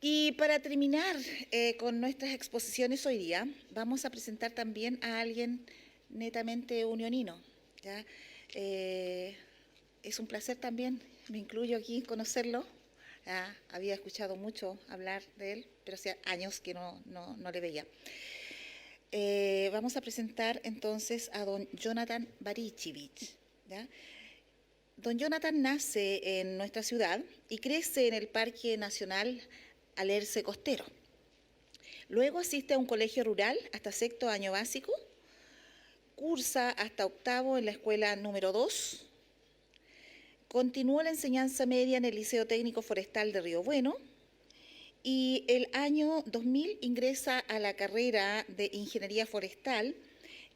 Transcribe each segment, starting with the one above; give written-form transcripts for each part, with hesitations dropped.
Y para terminar con nuestras exposiciones hoy día, vamos a presentar también a alguien netamente unionino. ¿Ya? Es un placer también, me incluyo aquí, conocerlo. Había escuchado mucho hablar de él, pero hace años que no le veía. Vamos a presentar entonces a don Jonathan Barichevich. ¿Ya? Don Jonathan nace en nuestra ciudad y crece en el Parque Nacional Alerce Costero. Luego asiste a un colegio rural hasta sexto año básico, cursa hasta octavo en la escuela número 2, continúa la enseñanza media en el Liceo Técnico Forestal de Río Bueno y el año 2000 ingresa a la carrera de Ingeniería Forestal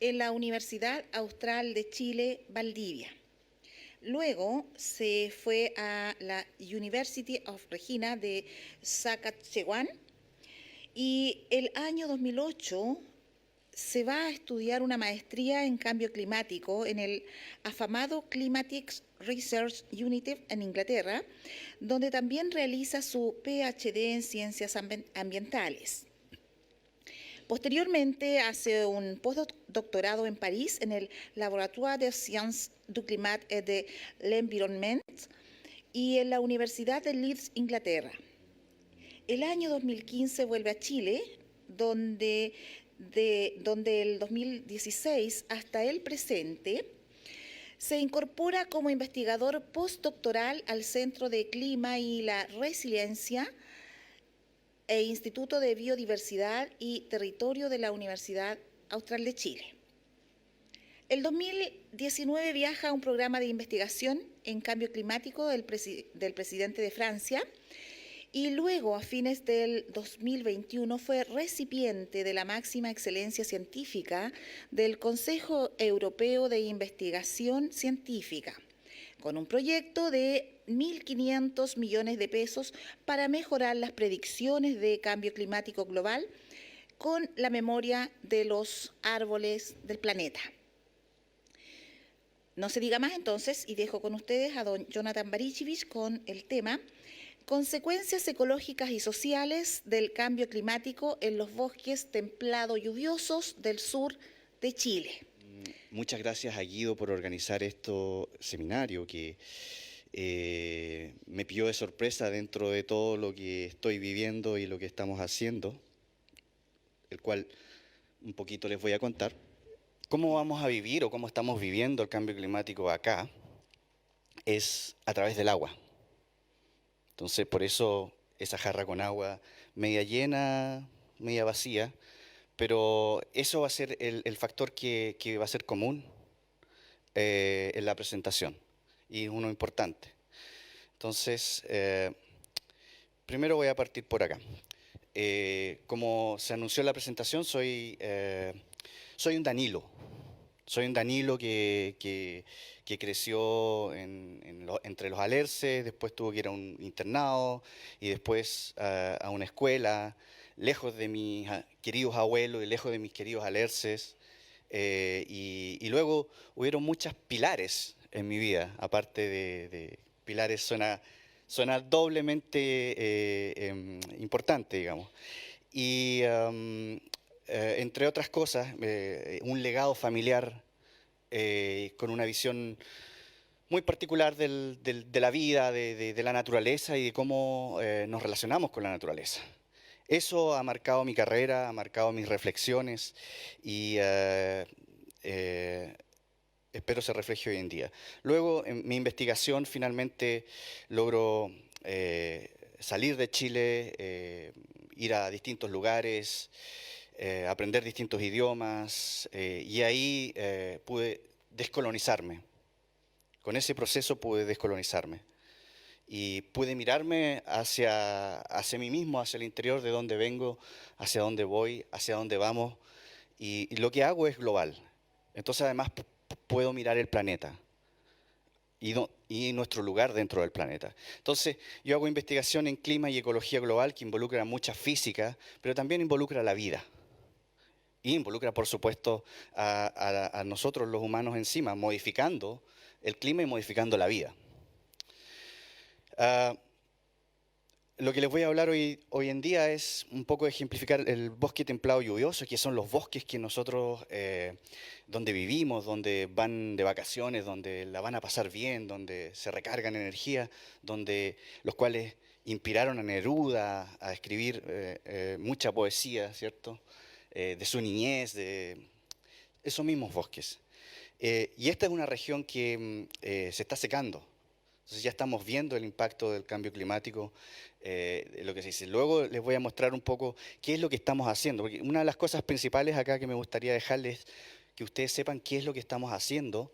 en la Universidad Austral de Chile, Valdivia. Luego se fue a la University of Regina de Saskatchewan y el año 2008 se va a estudiar una maestría en cambio climático en el afamado Climatics Research Unit en Inglaterra, donde también realiza su PhD en ciencias ambientales. Posteriormente hace un postdoctorado en París en el Laboratoire de Sciences du Climat et de l'Environnement y en la Universidad de Leeds, Inglaterra. El año 2015 vuelve a Chile, donde el 2016 hasta el presente se incorpora como investigador postdoctoral al Centro de Clima y la Resiliencia e Instituto de Biodiversidad y Territorio de la Universidad Austral de Chile. El 2019 viaja a un programa de investigación en cambio climático del presidente de Francia y luego, a fines del 2021, fue recipiente de la máxima excelencia científica del Consejo Europeo de Investigación Científica, con un proyecto de 1.500 millones de pesos para mejorar las predicciones de cambio climático global con la memoria de los árboles del planeta. No se diga más entonces y dejo con ustedes a don Jonathan Barichevich con el tema Consecuencias ecológicas y sociales del cambio climático en los bosques templado-lluviosos del sur de Chile. Muchas gracias a Guido por organizar este seminario que me pilló de sorpresa dentro de todo lo que estoy viviendo y lo que estamos haciendo, el cual un poquito les voy a contar. ¿Cómo vamos a vivir o cómo estamos viviendo el cambio climático acá? Es a través del agua. Entonces, por eso esa jarra con agua media llena, media vacía, pero eso va a ser el factor que va a ser común en la presentación y uno importante. Entonces, primero voy a partir por acá. Como se anunció en la presentación, soy un Danilo. Soy un Danilo que creció entre los Alerces, después tuvo que ir a un internado y después a una escuela, lejos de mis queridos abuelos y lejos de mis queridos Alerces. Y luego hubieron muchas pilares en mi vida, aparte de pilares suena doblemente importante, digamos. Y entre otras cosas, un legado familiar con una visión muy particular de la vida, de la naturaleza y de cómo nos relacionamos con la naturaleza. Eso ha marcado mi carrera, ha marcado mis reflexiones y espero se refleje hoy en día. Luego, en mi investigación, finalmente logro salir de Chile, ir a distintos lugares, aprender distintos idiomas y ahí pude descolonizarme. Con ese proceso pude descolonizarme y pude mirarme hacia mí mismo, hacia el interior de donde vengo, hacia dónde voy, hacia dónde vamos y lo que hago es global. Entonces además puedo mirar el planeta y nuestro lugar dentro del planeta. Entonces yo hago investigación en clima y ecología global que involucra mucha física, pero también involucra la vida. Y involucra, por supuesto, a nosotros los humanos encima, modificando el clima y modificando la vida. lo que les voy a hablar hoy en día es un poco ejemplificar el bosque templado lluvioso, que son los bosques que nosotros, donde vivimos, donde van de vacaciones, donde la van a pasar bien, donde se recargan energía, donde los cuales inspiraron a Neruda a escribir mucha poesía, ¿cierto? De su niñez, de esos mismos bosques. Y esta es una región que se está secando. Entonces ya estamos viendo el impacto del cambio climático, de lo que se dice. Luego les voy a mostrar un poco qué es lo que estamos haciendo, porque una de las cosas principales acá que me gustaría dejarles es que ustedes sepan qué es lo que estamos haciendo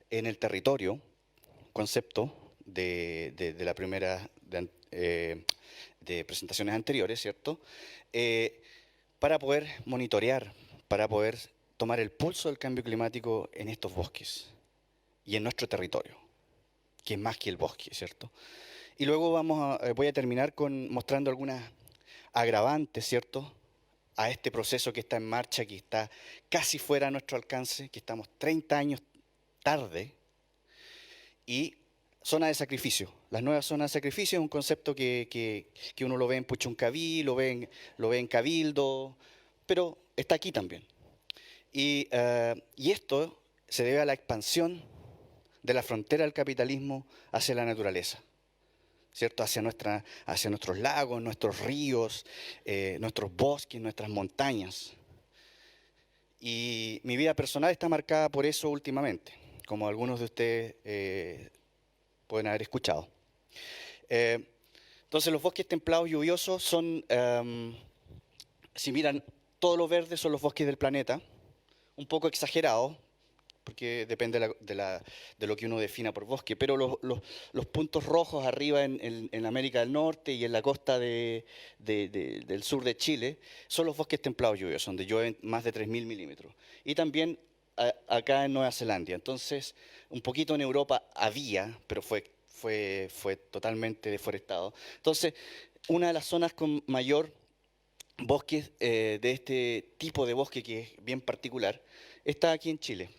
en el territorio, concepto de la primera de presentaciones anteriores, ¿cierto? Para poder monitorear, para poder tomar el pulso del cambio climático en estos bosques y en nuestro territorio, que es más que el bosque, ¿cierto? Y luego voy a terminar mostrando algunas agravantes, ¿cierto? A este proceso que está en marcha, que está casi fuera de nuestro alcance, que estamos 30 años tarde, y zona de sacrificio. Las nuevas zonas de sacrificio es un concepto que uno lo ve en Puchuncaví, lo ve en Cabildo, pero está aquí también. Y esto se debe a la expansión de la frontera del capitalismo hacia la naturaleza, ¿cierto? Hacia nuestros lagos, nuestros ríos, nuestros bosques, nuestras montañas. Y mi vida personal está marcada por eso últimamente, como algunos de ustedes pueden haber escuchado. Entonces los bosques templados lluviosos son, si miran, todo lo verde son los bosques del planeta, un poco exagerados, porque depende de lo que uno defina por bosque, pero los puntos rojos arriba en América del Norte y en la costa del sur de Chile son los bosques templados lluviosos, donde llueven más de 3.000 milímetros. Y también acá en Nueva Zelanda. Entonces, un poquito en Europa había, pero fue totalmente deforestado. Entonces, una de las zonas con mayor bosques de este tipo de bosque, que es bien particular, está aquí en Chile.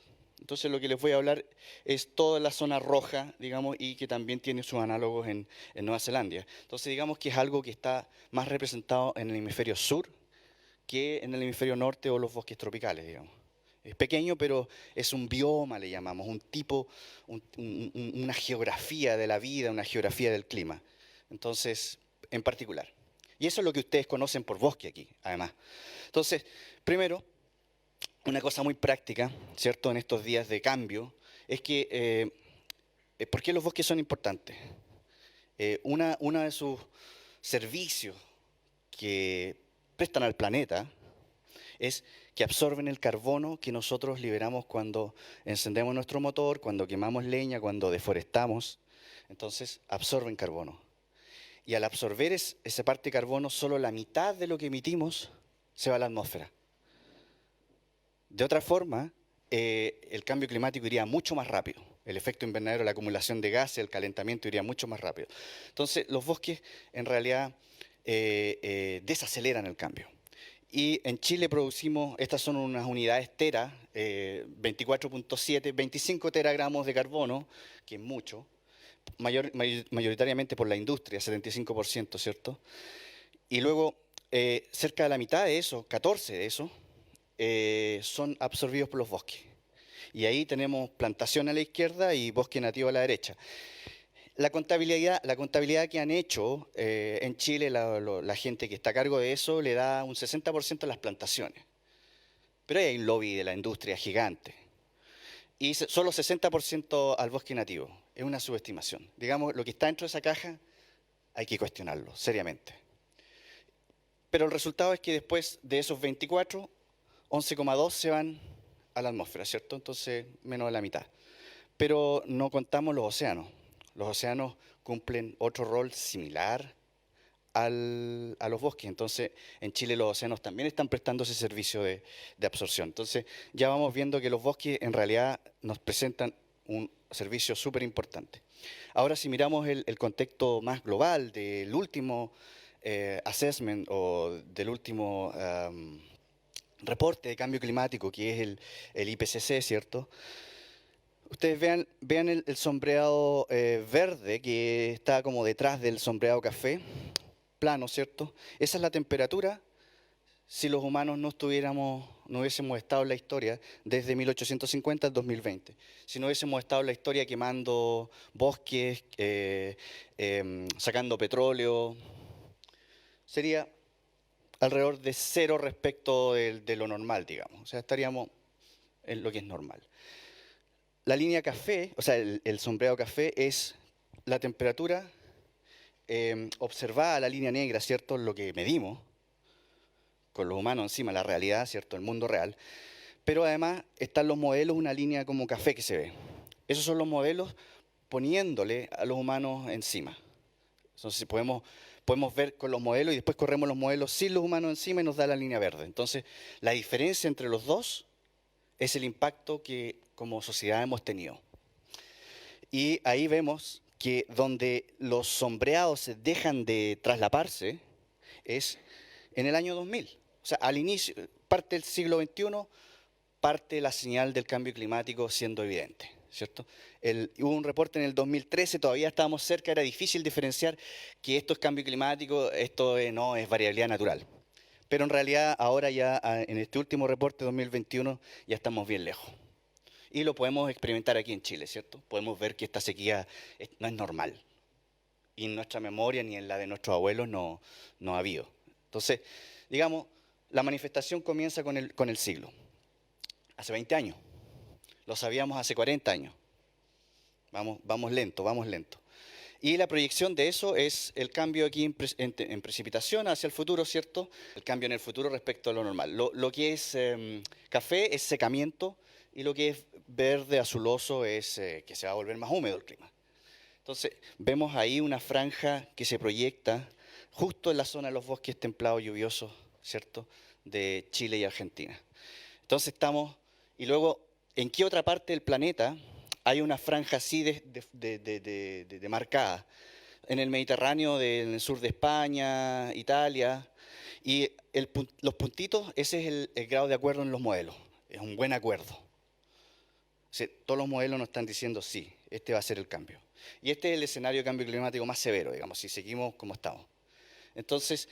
Entonces lo que les voy a hablar es toda la zona roja, digamos, y que también tiene sus análogos en Nueva Zelanda. Entonces digamos que es algo que está más representado en el hemisferio sur que en el hemisferio norte o los bosques tropicales, digamos. Es pequeño, pero es un bioma, le llamamos, un tipo, una geografía de la vida, una geografía del clima. Entonces, en particular. Y eso es lo que ustedes conocen por bosque aquí, además. Entonces, primero, una cosa muy práctica, ¿cierto? En estos días de cambio, es que, ¿por qué los bosques son importantes? Uno de sus servicios que prestan al planeta es que absorben el carbono que nosotros liberamos cuando encendemos nuestro motor, cuando quemamos leña, cuando deforestamos. Entonces, absorben carbono. Y al absorber esa parte de carbono, solo la mitad de lo que emitimos se va a la atmósfera. De otra forma, el cambio climático iría mucho más rápido. El efecto invernadero, la acumulación de gases, el calentamiento iría mucho más rápido. Entonces, los bosques en realidad desaceleran el cambio. Y en Chile producimos, estas son unas unidades tera, 24.7, 25 teragramos de carbono, que es mucho, mayoritariamente por la industria, 75%, ¿cierto? Y luego, cerca de la mitad de eso, 14 de eso, son absorbidos por los bosques. Y ahí tenemos plantación a la izquierda y bosque nativo a la derecha. La contabilidad que han hecho en Chile, la gente que está a cargo de eso, le da un 60% a las plantaciones. Pero hay un lobby de la industria gigante. Y solo 60% al bosque nativo. Es una subestimación. Digamos, lo que está dentro de esa caja hay que cuestionarlo seriamente. Pero el resultado es que después de esos 24, 11,2 se van a la atmósfera, ¿cierto? Entonces, menos de la mitad. Pero no contamos los océanos. Los océanos cumplen otro rol similar a los bosques. Entonces, en Chile los océanos también están prestando ese servicio de absorción. Entonces, ya vamos viendo que los bosques en realidad nos presentan un servicio súper importante. Ahora, si miramos el contexto más global del último assessment o del último reporte de cambio climático, que es el IPCC, ¿cierto? Ustedes vean el sombreado verde que está como detrás del sombreado café. plano, ¿cierto? Esa es la temperatura si los humanos no hubiésemos estado en la historia desde 1850 al 2020. Si no hubiésemos estado en la historia quemando bosques, sacando petróleo, sería alrededor de cero respecto de lo normal, digamos. O sea, estaríamos en lo que es normal. La línea café, o sea, el sombreado café es la temperatura observada, la línea negra, ¿cierto? Lo que medimos con los humanos encima, la realidad, ¿cierto? El mundo real. Pero además están los modelos, una línea como café que se ve. Esos son los modelos poniéndole a los humanos encima. Entonces podemos ver con los modelos y después corremos los modelos sin los humanos encima y nos da la línea verde. Entonces, la diferencia entre los dos es el impacto que como sociedad hemos tenido. Y ahí vemos que donde los sombreados se dejan de traslaparse es en el año 2000. O sea, al inicio, parte del siglo XXI, parte la señal del cambio climático siendo evidente, ¿cierto? Hubo un reporte en el 2013, todavía estábamos cerca, era difícil diferenciar que esto es cambio climático, esto no es variabilidad natural. Pero en realidad ahora ya en este último reporte 2021 ya estamos bien lejos. Y lo podemos experimentar aquí en Chile, ¿cierto? Podemos ver que esta sequía no es normal. Y en nuestra memoria ni en la de nuestros abuelos no ha habido. Entonces, digamos, la manifestación comienza con el siglo. Hace 20 años. Lo sabíamos hace 40 años. Vamos lento, vamos lento. Y la proyección de eso es el cambio aquí en precipitación hacia el futuro, ¿cierto? El cambio en el futuro respecto a lo normal. Lo que es café es secamiento y lo que es verde azuloso es que se va a volver más húmedo el clima. Entonces, vemos ahí una franja que se proyecta justo en la zona de los bosques templados lluviosos, ¿cierto?, de Chile y Argentina. Entonces estamos, y luego, ¿en qué otra parte del planeta hay una franja así de marcada? En el Mediterráneo, en el sur de España, Italia, y los puntitos, ese es el grado de acuerdo en los modelos, es un buen acuerdo. O sea, todos los modelos nos están diciendo sí, este va a ser el cambio. Y este es el escenario de cambio climático más severo, digamos, si seguimos como estamos. Entonces,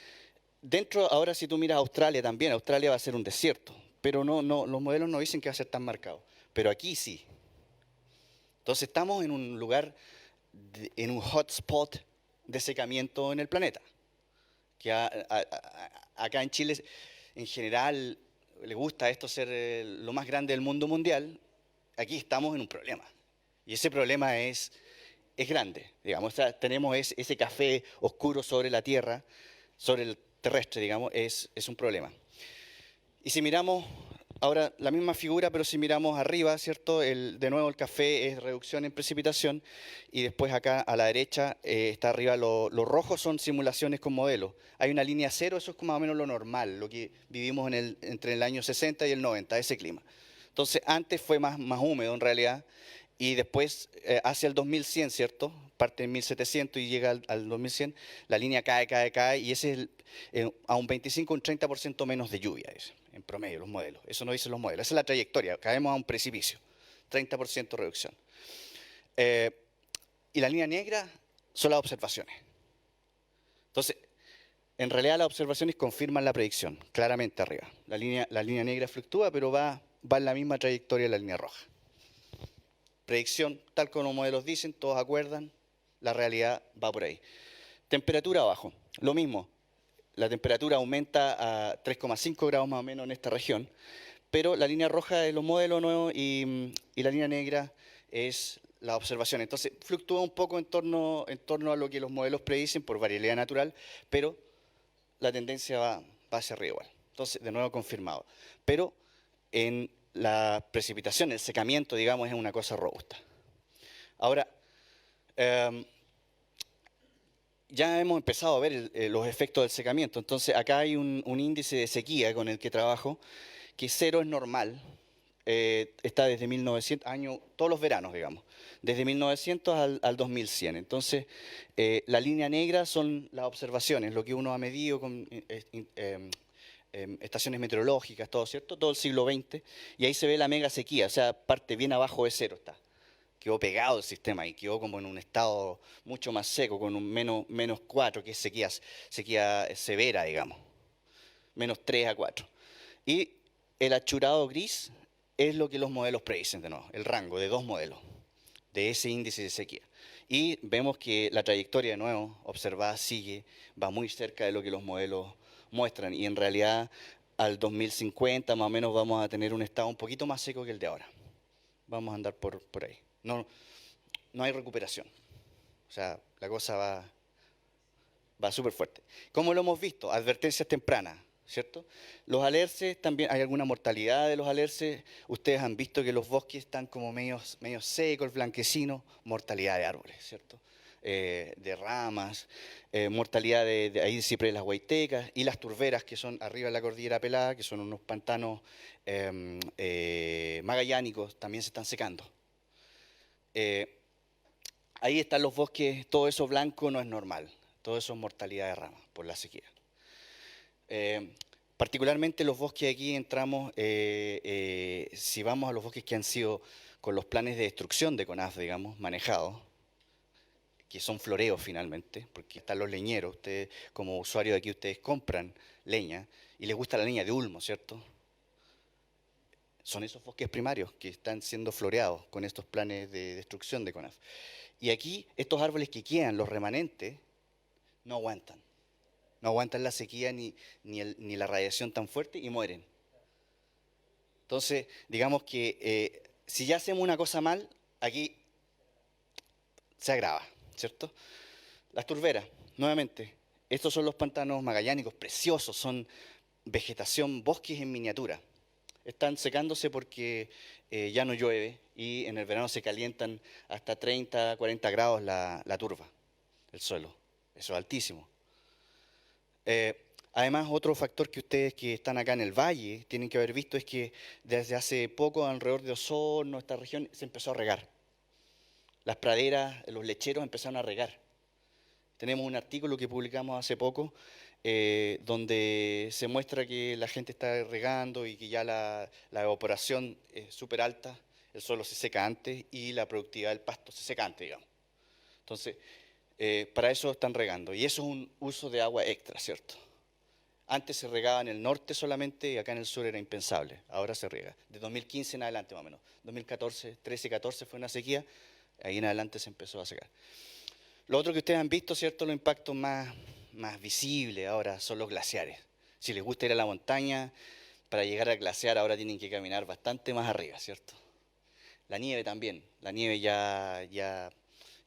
ahora si tú miras Australia también, Australia va a ser un desierto, pero los modelos no dicen que va a ser tan marcado, pero aquí sí. Entonces estamos en un lugar, en un hotspot de secamiento en el planeta, que acá en Chile en general le gusta esto ser lo más grande del mundo mundial. Aquí estamos en un problema, y ese problema es grande, digamos. Tenemos ese café oscuro sobre la Tierra, sobre el terrestre, digamos, es un problema. Y si miramos ahora la misma figura, pero si miramos arriba, ¿cierto? De nuevo el café es reducción en precipitación, y después acá a la derecha está arriba, los rojos son simulaciones con modelos. Hay una línea cero, eso es más o menos lo normal, lo que vivimos entre el año 60 y el 90, ese clima. Entonces antes fue más húmedo en realidad, y después hacia el 2100, ¿cierto? Parte en 1700 y llega al 2100, la línea cae, y ese es a un 25, un 30% menos de lluvia, en promedio, los modelos. Eso no dicen los modelos, esa es la trayectoria, caemos a un precipicio, 30% reducción. Y la línea negra son las observaciones. Entonces, en realidad las observaciones confirman la predicción, claramente arriba. La línea negra fluctúa, pero va en la misma trayectoria de la línea roja. Predicción, tal como los modelos dicen, todos acuerdan, la realidad va por ahí. Temperatura abajo, lo mismo. La temperatura aumenta a 3,5 grados más o menos en esta región, pero la línea roja es los modelos nuevos y la línea negra es la observación. Entonces fluctúa un poco en torno a lo que los modelos predicen por variabilidad natural, pero la tendencia va hacia arriba igual. Entonces, de nuevo confirmado. Pero en la precipitación, el secamiento, digamos, es una cosa robusta. Ahora, ya hemos empezado a ver los efectos del secamiento. Entonces, acá hay un índice de sequía con el que trabajo, que 0 es normal. Está desde 1900, todos los veranos, digamos, desde 1900 al 2100. Entonces, la línea negra son las observaciones, lo que uno ha medido con estaciones meteorológicas, todo, ¿cierto? Todo el siglo XX, y ahí se ve la mega sequía, o sea, parte bien abajo de 0 está. quedó pegado el sistema y quedó como en un estado mucho más seco, con un -4, que es sequía severa, digamos, -3 a 4. Y el achurado gris es lo que los modelos predicen de nuevo, el rango de 2 modelos de ese índice de sequía. Y vemos que la trayectoria de nuevo observada va muy cerca de lo que los modelos muestran, y en realidad al 2050 más o menos vamos a tener un estado un poquito más seco que el de ahora. Vamos a andar por ahí. No hay recuperación. O sea, la cosa va súper fuerte. ¿Cómo lo hemos visto? Advertencias tempranas, ¿cierto? Los alerces, también hay alguna mortalidad de los alerces. Ustedes han visto que los bosques están como medio secos, blanquecinos, mortalidad de árboles, ¿cierto? De ramas, mortalidad de ahí de ciprés, las huaytecas, y las turberas, que son arriba de la cordillera Pelada, que son unos pantanos magallánicos, también se están secando. Ahí están los bosques, todo eso blanco no es normal, todo eso es mortalidad de ramas por la sequía. Particularmente los bosques aquí entramos, si vamos a los bosques que han sido con los planes de destrucción de CONAF, digamos, manejados, que son floreos finalmente, porque están los leñeros, ustedes como usuarios de aquí, ustedes compran leña y les gusta la leña de ulmo, ¿cierto? Son esos bosques primarios que están siendo floreados con estos planes de destrucción de CONAF. Y aquí estos árboles que quedan, los remanentes, no aguantan. No aguantan la sequía ni la radiación tan fuerte y mueren. Entonces, digamos que si ya hacemos una cosa mal, aquí se agrava, ¿cierto? Las turberas, nuevamente, estos son los pantanos magallánicos, preciosos, son vegetación, bosques en miniatura. Están secándose porque ya no llueve y en el verano se calientan hasta 30, 40 grados la turba, el suelo. Eso es altísimo. Además, otro factor que ustedes que están acá en el valle tienen que haber visto es que desde hace poco alrededor de Osorno, esta región, se empezó a regar. Las praderas, los lecheros empezaron a regar. Tenemos un artículo que publicamos hace poco donde se muestra que la gente está regando y que ya la evaporación es súper alta, el suelo se seca antes y la productividad del pasto se seca antes, digamos. Entonces, para eso están regando. Y eso es un uso de agua extra, ¿cierto? Antes se regaba en el norte solamente y acá en el sur era impensable. Ahora se riega. De 2015 en adelante más o menos. 2014, 13, 14 fue una sequía. Ahí en adelante se empezó a secar. Lo otro que ustedes han visto, ¿cierto? Los impactos más visibles ahora son los glaciares. Si les gusta ir a la montaña, para llegar al glaciar ahora tienen que caminar bastante más arriba, ¿cierto? La nieve también. La nieve ya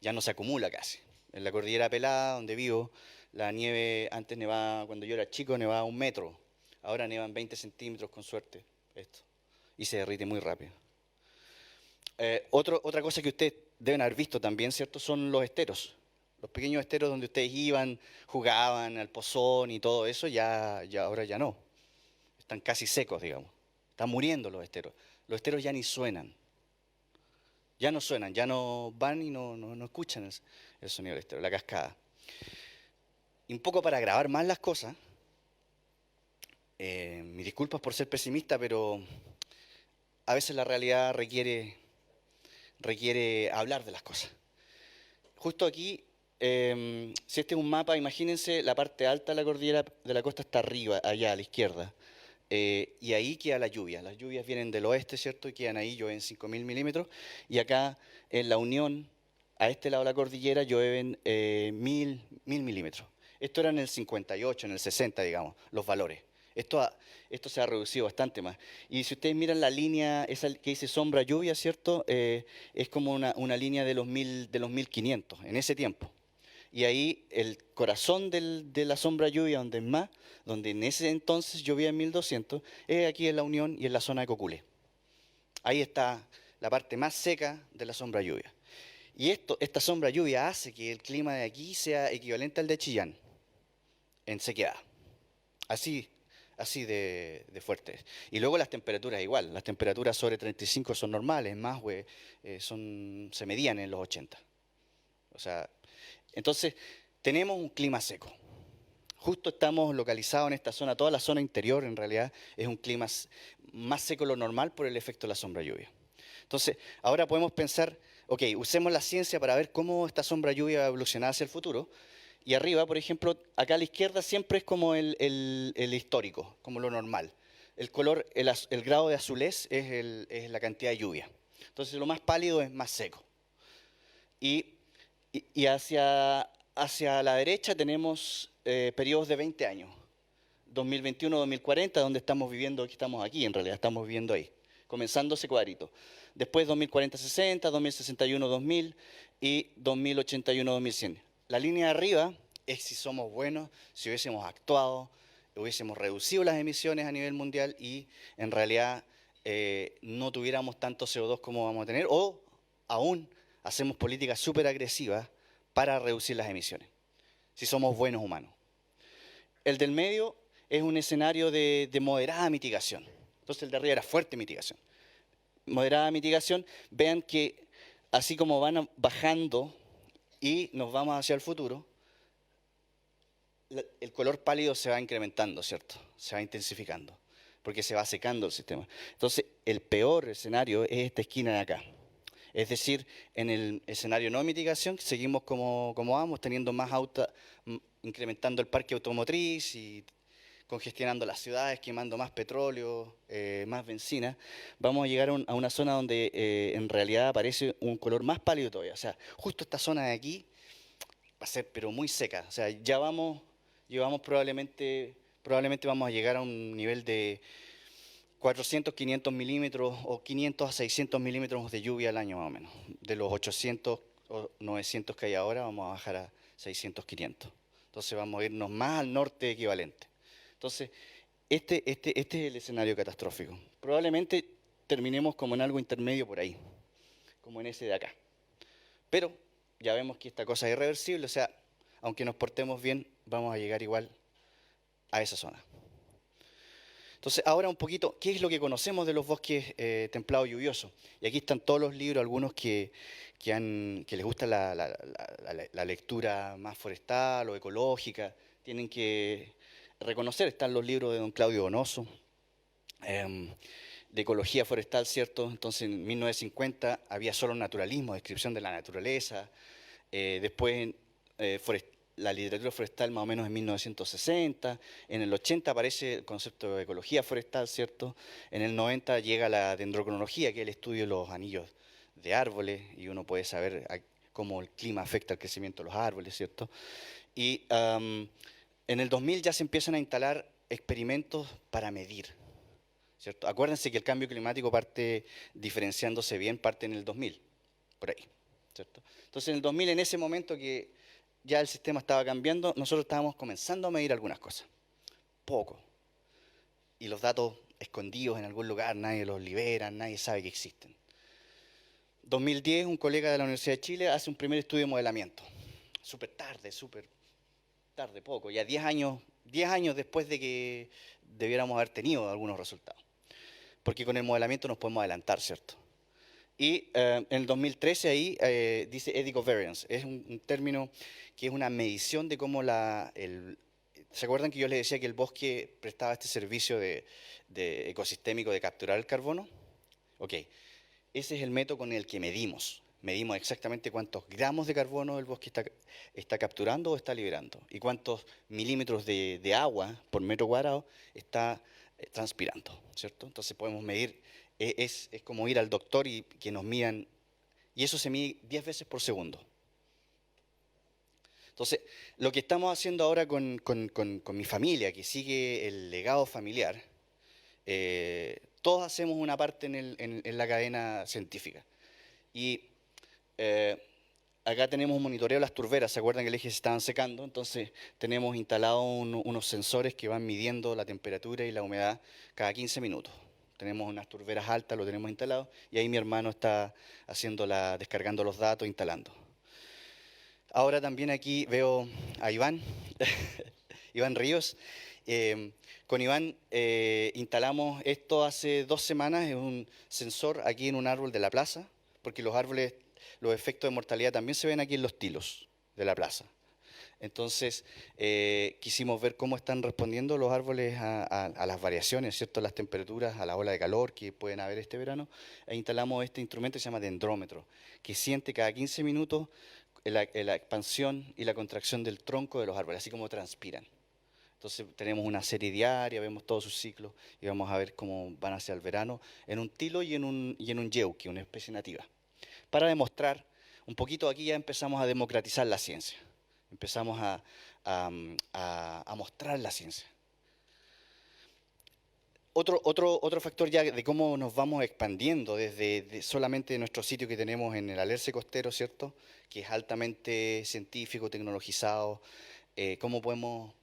no se acumula casi. En la cordillera Pelada, donde vivo, la nieve antes nevaba, cuando yo era chico, nevaba 1 metro. Ahora nevan 20 centímetros con suerte, esto. Y se derrite muy rápido. Otra cosa que ustedes deben haber visto también, ¿cierto? Son los esteros. Los pequeños esteros donde ustedes iban, jugaban al pozón y todo eso, ya ahora ya no. Están casi secos, digamos. Están muriendo los esteros. Los esteros ya ni suenan. Ya no suenan, ya no van y no escuchan el sonido del estero, la cascada. Y un poco para agravar más las cosas, mis disculpas por ser pesimista, pero a veces la realidad requiere hablar de las cosas. Justo aquí, si este es un mapa, imagínense la parte alta de la cordillera de la costa está arriba, allá a la izquierda. Y ahí queda la lluvia. Las lluvias vienen del oeste, ¿cierto? Y quedan ahí, llueven 5.000 milímetros. Y acá en la Unión, a este lado de la cordillera, llueven 1.000 milímetros. Esto era en el 58, en el 60, digamos, los valores. Esto se ha reducido bastante más. Y si ustedes miran la línea, esa que dice sombra lluvia, ¿cierto? Es como una línea de los 1.500 en ese tiempo. Y ahí el corazón de la sombra lluvia, donde en ese entonces llovía en 1.200, es aquí en la Unión y en la zona de Cocule. Ahí está la parte más seca de la sombra lluvia. Y esta sombra lluvia hace que el clima de aquí sea equivalente al de Chillán, en sequedad. Así de fuerte. Y luego las temperaturas igual. Las temperaturas sobre 35 son normales, más se medían en los 80. O sea, entonces tenemos un clima seco. Justo estamos localizados en esta zona, toda la zona interior en realidad es un clima más seco de lo normal por el efecto de la sombra lluvia. Entonces, ahora podemos pensar, ok, usemos la ciencia para ver cómo esta sombra lluvia va a evolucionar hacia el futuro. Y arriba, por ejemplo, acá a la izquierda siempre es como el histórico, como lo normal. El color, el grado de azulez es la cantidad de lluvia. Entonces lo más pálido es más seco. Y, y hacia la derecha tenemos periodos de 20 años. 2021-2040, donde estamos viviendo, aquí en realidad, estamos viviendo ahí, comenzando ese cuadrito. Después 2040-60, 2061-2000 y 2081-2100. La línea de arriba es si somos buenos, si hubiésemos actuado, hubiésemos reducido las emisiones a nivel mundial y en realidad no tuviéramos tanto CO2 como vamos a tener, o aún hacemos políticas súper agresivas para reducir las emisiones, si somos buenos humanos. El del medio es un escenario de moderada mitigación. Entonces el de arriba era fuerte mitigación. Moderada mitigación, vean que así como van bajando y nos vamos hacia el futuro, el color pálido se va incrementando, ¿cierto? Se va intensificando, porque se va secando el sistema. Entonces el peor escenario es esta esquina de acá. Es decir, en el escenario no mitigación seguimos como vamos, teniendo más incrementando el parque automotriz y congestionando las ciudades, quemando más petróleo, más benzina. Vamos a llegar a una zona donde en realidad aparece un color más pálido todavía. O sea, justo esta zona de aquí va a ser pero muy seca. O sea, llevamos probablemente vamos a llegar a un nivel de 400, 500 milímetros o 500 a 600 milímetros de lluvia al año más o menos. De los 800 o 900 que hay ahora vamos a bajar a 600, 500. Entonces vamos a irnos más al norte equivalente. Entonces, este es el escenario catastrófico. Probablemente terminemos como en algo intermedio por ahí, como en ese de acá. Pero ya vemos que esta cosa es irreversible, o sea, aunque nos portemos bien, vamos a llegar igual a esa zona. Entonces, ahora un poquito, ¿qué es lo que conocemos de los bosques templados lluviosos? Y aquí están todos los libros, algunos que les gusta la lectura más forestal o ecológica, tienen que reconocer, están los libros de don Claudio Donoso, de ecología forestal, ¿cierto? Entonces, en 1950 había solo naturalismo, descripción de la naturaleza, después la literatura forestal más o menos en 1960, en el 80 aparece el concepto de ecología forestal, ¿cierto? En el 90 llega la dendrocronología, que es el estudio de los anillos de árboles, y uno puede saber cómo el clima afecta el crecimiento de los árboles, ¿cierto? Y en el 2000 ya se empiezan a instalar experimentos para medir, ¿cierto? Acuérdense que el cambio climático parte diferenciándose bien, parte en el 2000, por ahí, ¿cierto? Entonces en el 2000, en ese momento que ya el sistema estaba cambiando, nosotros estábamos comenzando a medir algunas cosas, poco, y los datos escondidos en algún lugar, nadie los libera, nadie sabe que existen. 2010, un colega de la Universidad de Chile hace un primer estudio de modelamiento, súper tarde, poco, ya 10 años después de que debiéramos haber tenido algunos resultados, porque con el modelamiento nos podemos adelantar, ¿cierto? Y en el 2013 ahí dice eddy covariance, es un término que es una medición de cómo ¿se acuerdan que yo les decía que el bosque prestaba este servicio de ecosistémico de capturar el carbono? Ok, ese es el método con el que medimos. Medimos exactamente cuántos gramos de carbono el bosque está capturando o está liberando y cuántos milímetros de agua por metro cuadrado está transpirando, ¿cierto? Entonces podemos medir, es como ir al doctor y que nos midan, y eso se mide 10 veces por segundo. Entonces, lo que estamos haciendo ahora con mi familia, que sigue el legado familiar, todos hacemos una parte en la cadena científica. Y acá tenemos un monitoreo de las turberas, ¿se acuerdan que les dije que se estaban secando? Entonces tenemos instalados unos sensores que van midiendo la temperatura y la humedad cada 15 minutos. Tenemos unas turberas altas, lo tenemos instalado, y ahí mi hermano está descargando los datos, instalando. Ahora también aquí veo a Iván, Iván Ríos. Con Iván instalamos esto hace 2 semanas, es un sensor aquí en un árbol de la plaza, porque los árboles, los efectos de mortalidad también se ven aquí en los tilos de la plaza. Entonces, quisimos ver cómo están respondiendo los árboles a las variaciones, ¿cierto? Las temperaturas, a la ola de calor que pueden haber este verano. E instalamos este instrumento que se llama dendrómetro, que siente cada 15 minutos la expansión y la contracción del tronco de los árboles, así como transpiran. Entonces tenemos una serie diaria, vemos todos sus ciclos y vamos a ver cómo van hacia el verano en un tilo y en un yeuque, una especie nativa. Para demostrar, un poquito aquí ya empezamos a democratizar la ciencia. Empezamos a mostrar la ciencia. Otro factor ya de cómo nos vamos expandiendo desde solamente nuestro sitio que tenemos en el Alerce Costero, ¿cierto? Que es altamente científico, tecnologizado, cómo podemos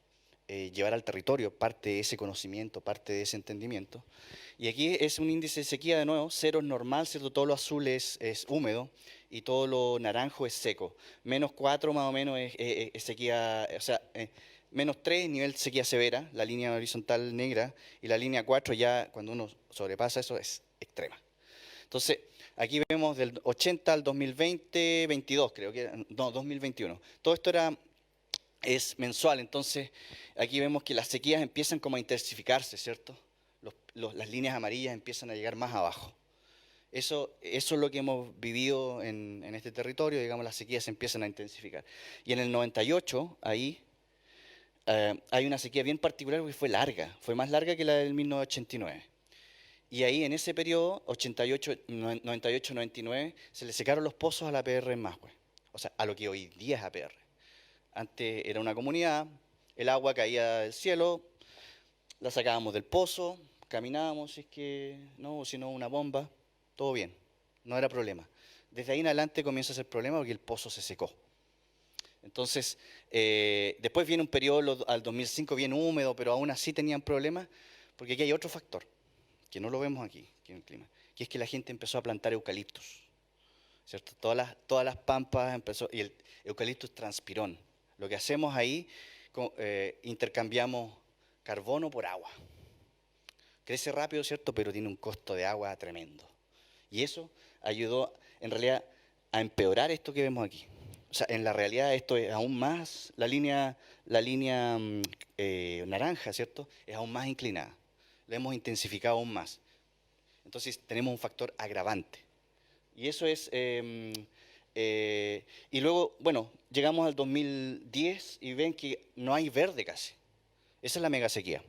llevar al territorio parte de ese conocimiento, parte de ese entendimiento. Y aquí es un índice de sequía de nuevo, 0 es normal, ¿cierto? Todo lo azul es húmedo y todo lo naranjo es seco. -4 más o menos es sequía, o sea, -3 nivel sequía severa, la línea horizontal negra, y la línea 4 ya cuando uno sobrepasa eso es extrema. Entonces, aquí vemos del 80 al 2020, 22 creo que, no, 2021. Todo esto es mensual, entonces aquí vemos que las sequías empiezan como a intensificarse, ¿cierto? Las líneas amarillas empiezan a llegar más abajo. Eso es lo que hemos vivido en este territorio, digamos, las sequías se empiezan a intensificar. Y en el 98, ahí hay una sequía bien particular porque fue larga, fue más larga que la del 1989. Y ahí en ese periodo, 88, 98, 99, se le secaron los pozos a la APR en Masue, o sea, a lo que hoy día es APR. Antes era una comunidad, el agua caía del cielo, la sacábamos del pozo, caminábamos, si es que no, o si no, una bomba, todo bien, no era problema. Desde ahí en adelante comienza a ser problema porque el pozo se secó. Entonces, después viene un periodo al 2005 bien húmedo, pero aún así tenían problemas, porque aquí hay otro factor, que no lo vemos aquí, en el clima, que es que la gente empezó a plantar eucaliptos, ¿cierto? Todas las pampas empezó, y el eucaliptus transpirón. Lo que hacemos ahí, intercambiamos carbono por agua. Crece rápido, ¿cierto? Pero tiene un costo de agua tremendo. Y eso ayudó, en realidad, a empeorar esto que vemos aquí. O sea, en la realidad esto es aún más, la línea naranja, ¿cierto? Es aún más inclinada. Lo hemos intensificado aún más. Entonces tenemos un factor agravante. Y eso es... y luego, bueno, llegamos al 2010 y ven que no hay verde casi. Esa es la mega sequía.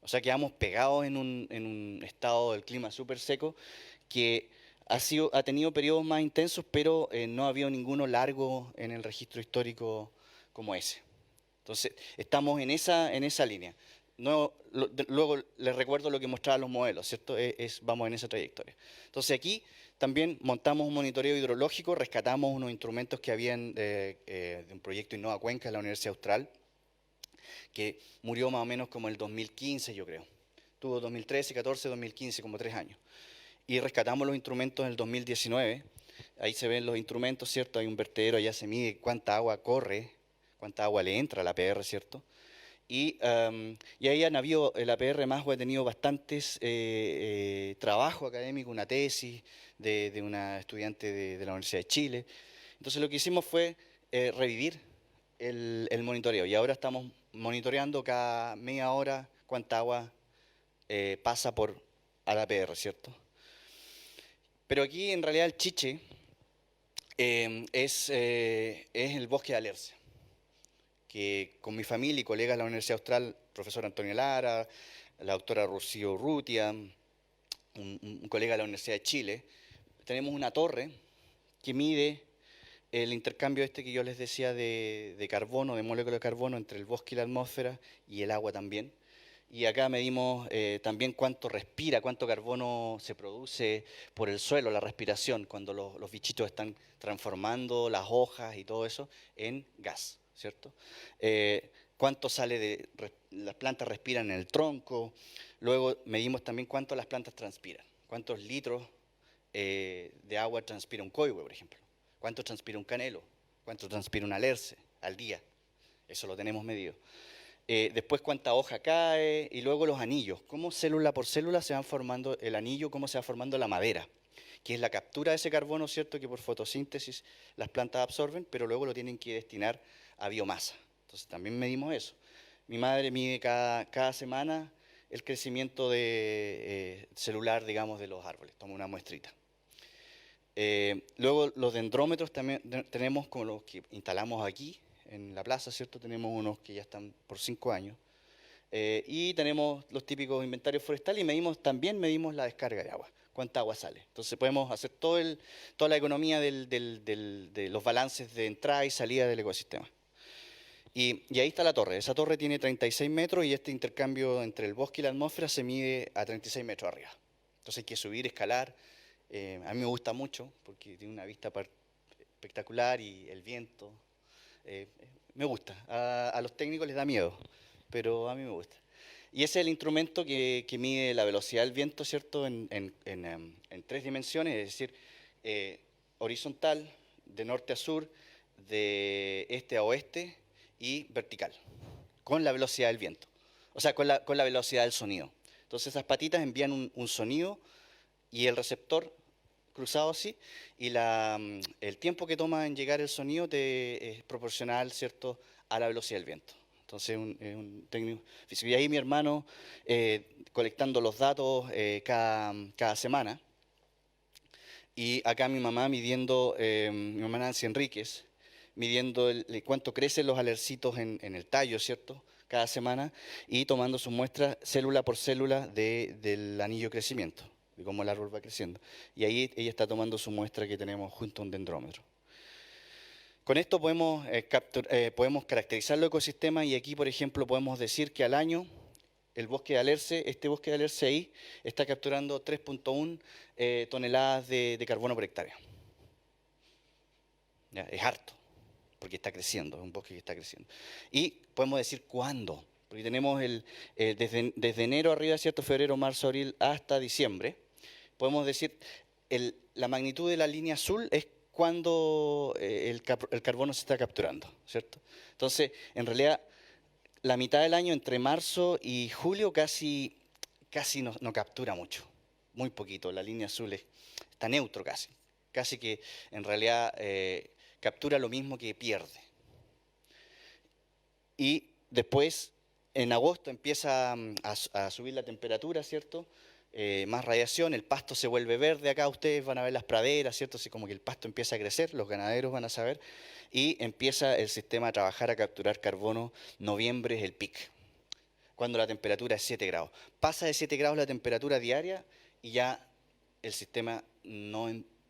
O sea, quedamos pegados en un estado del clima súper seco que ha tenido periodos más intensos, pero no ha habido ninguno largo en el registro histórico como ese. Entonces, estamos en esa línea. No, luego les recuerdo lo que mostraban los modelos, ¿cierto? Vamos en esa trayectoria. Entonces aquí también montamos un monitoreo hidrológico, rescatamos unos instrumentos que habían de un proyecto Innova Cuenca de la Universidad Austral, que murió más o menos como el 2015, yo creo. Tuvo 2013, 14, 2015, como 3 años. Y rescatamos los instrumentos en el 2019. Ahí se ven los instrumentos, ¿cierto? Hay un vertedero, allá se mide cuánta agua corre, cuánta agua le entra a la APR, ¿cierto? Y ahí han habido, el APR Masue ha tenido bastantes trabajo académico, una tesis de una estudiante de la Universidad de Chile. Entonces lo que hicimos fue revivir el monitoreo y ahora estamos monitoreando cada media hora cuánta agua pasa por al APR, ¿cierto? Pero aquí en realidad el chiche es el bosque de Alerce, que con mi familia y colegas de la Universidad Austral, profesor Antonio Lara, la doctora Rocío Urrutia, un colega de la Universidad de Chile, tenemos una torre que mide el intercambio que yo les decía de carbono, de moléculas de carbono entre el bosque y la atmósfera y el agua también. Y acá medimos también cuánto respira, cuánto carbono se produce por el suelo, la respiración, cuando los bichitos están transformando las hojas y todo eso en gas, ¿cierto? Cuánto sale las plantas respiran en el tronco. Luego medimos también cuánto las plantas transpiran, cuántos litros de agua transpira un coihue, por ejemplo. ¿Cuánto transpira un canelo? ¿Cuánto transpira un alerce al día? Eso lo tenemos medido. Después cuánta hoja cae y luego los anillos. Cómo célula por célula se van formando el anillo, cómo se va formando la madera, que es la captura de ese carbono, ¿cierto? Que por fotosíntesis las plantas absorben, pero luego lo tienen que destinar a biomasa. Entonces también medimos eso. Mi madre mide cada semana el crecimiento celular, digamos, de los árboles. Toma una muestrita. Luego los dendrómetros también tenemos, como los que instalamos aquí en la plaza, ¿cierto? Tenemos unos que ya están por 5 años. Y tenemos los típicos inventarios forestales y también medimos la descarga de agua, cuánta agua sale. Entonces podemos hacer toda la economía de los balances de entrada y salida del ecosistema. Y ahí está la torre. Esa torre tiene 36 metros y este intercambio entre el bosque y la atmósfera se mide a 36 metros arriba. Entonces hay que subir, escalar. A mí me gusta mucho porque tiene una vista espectacular y el viento. Me gusta. A los técnicos les da miedo, pero a mí me gusta. Y ese es el instrumento que mide la velocidad del viento, ¿cierto? En 3 dimensiones, es decir, horizontal, de norte a sur, de este a oeste y vertical, con la velocidad del viento. O sea, con la velocidad del sonido. Entonces esas patitas envían un sonido y el receptor cruzado así, y el tiempo que toma en llegar el sonido es proporcional, ¿cierto?, a la velocidad del viento. Entonces es un técnico físico. Y ahí mi hermano colectando los datos cada semana. Y acá mi mamá midiendo, mi mamá Nancy Enríquez, midiendo cuánto crecen los alercitos en el tallo, ¿cierto?, cada semana, y tomando sus muestras célula por célula del anillo de crecimiento, de cómo el árbol va creciendo. Y ahí ella está tomando su muestra que tenemos junto a un dendrómetro. Con esto podemos caracterizar los ecosistemas y aquí, por ejemplo, podemos decir que al año el bosque de Alerce, este bosque de Alerce ahí, está capturando 3.1 toneladas de carbono por hectárea. ¿Ya? Es harto, porque está creciendo, es un bosque que está creciendo. Y podemos decir cuándo, porque tenemos desde enero arriba, ¿cierto? Febrero, marzo, abril, hasta diciembre. Podemos decir, la magnitud de la línea azul es cuando el carbono se está capturando, ¿cierto? Entonces, en realidad, la mitad del año, entre marzo y julio, casi no captura mucho, muy poquito. La línea azul está neutro casi. Casi que en realidad captura lo mismo que pierde. Y después, en agosto, empieza a subir la temperatura, ¿cierto? Más radiación, el pasto se vuelve verde. Acá ustedes van a ver las praderas, ¿cierto? Así como que el pasto empieza a crecer, los ganaderos van a saber. Y empieza el sistema a trabajar, a capturar carbono. Noviembre es el pic, cuando la temperatura es 7 grados. Pasa de 7 grados la temperatura diaria y ya el sistema no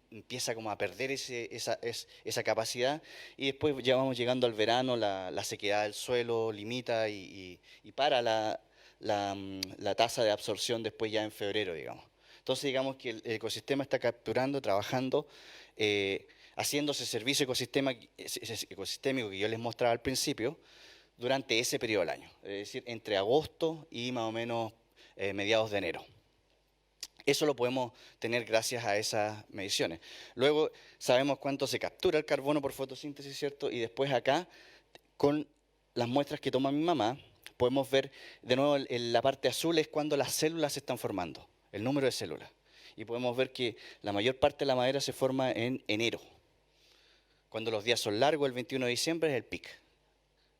empieza como a perder esa capacidad, y después ya vamos llegando al verano, la sequedad del suelo limita y para la tasa de absorción después ya en febrero, digamos. Entonces digamos que el ecosistema está capturando, trabajando, haciendo ese servicio ecosistémico que yo les mostraba al principio, durante ese periodo del año, es decir, entre agosto y más o menos mediados de enero. Eso lo podemos tener gracias a esas mediciones. Luego sabemos cuánto se captura el carbono por fotosíntesis, ¿cierto? Y después acá, con las muestras que toma mi mamá, podemos ver, de nuevo, en la parte azul es cuando las células se están formando, el número de células. Y podemos ver que la mayor parte de la madera se forma en enero. Cuando los días son largos, el 21 de diciembre es el pic.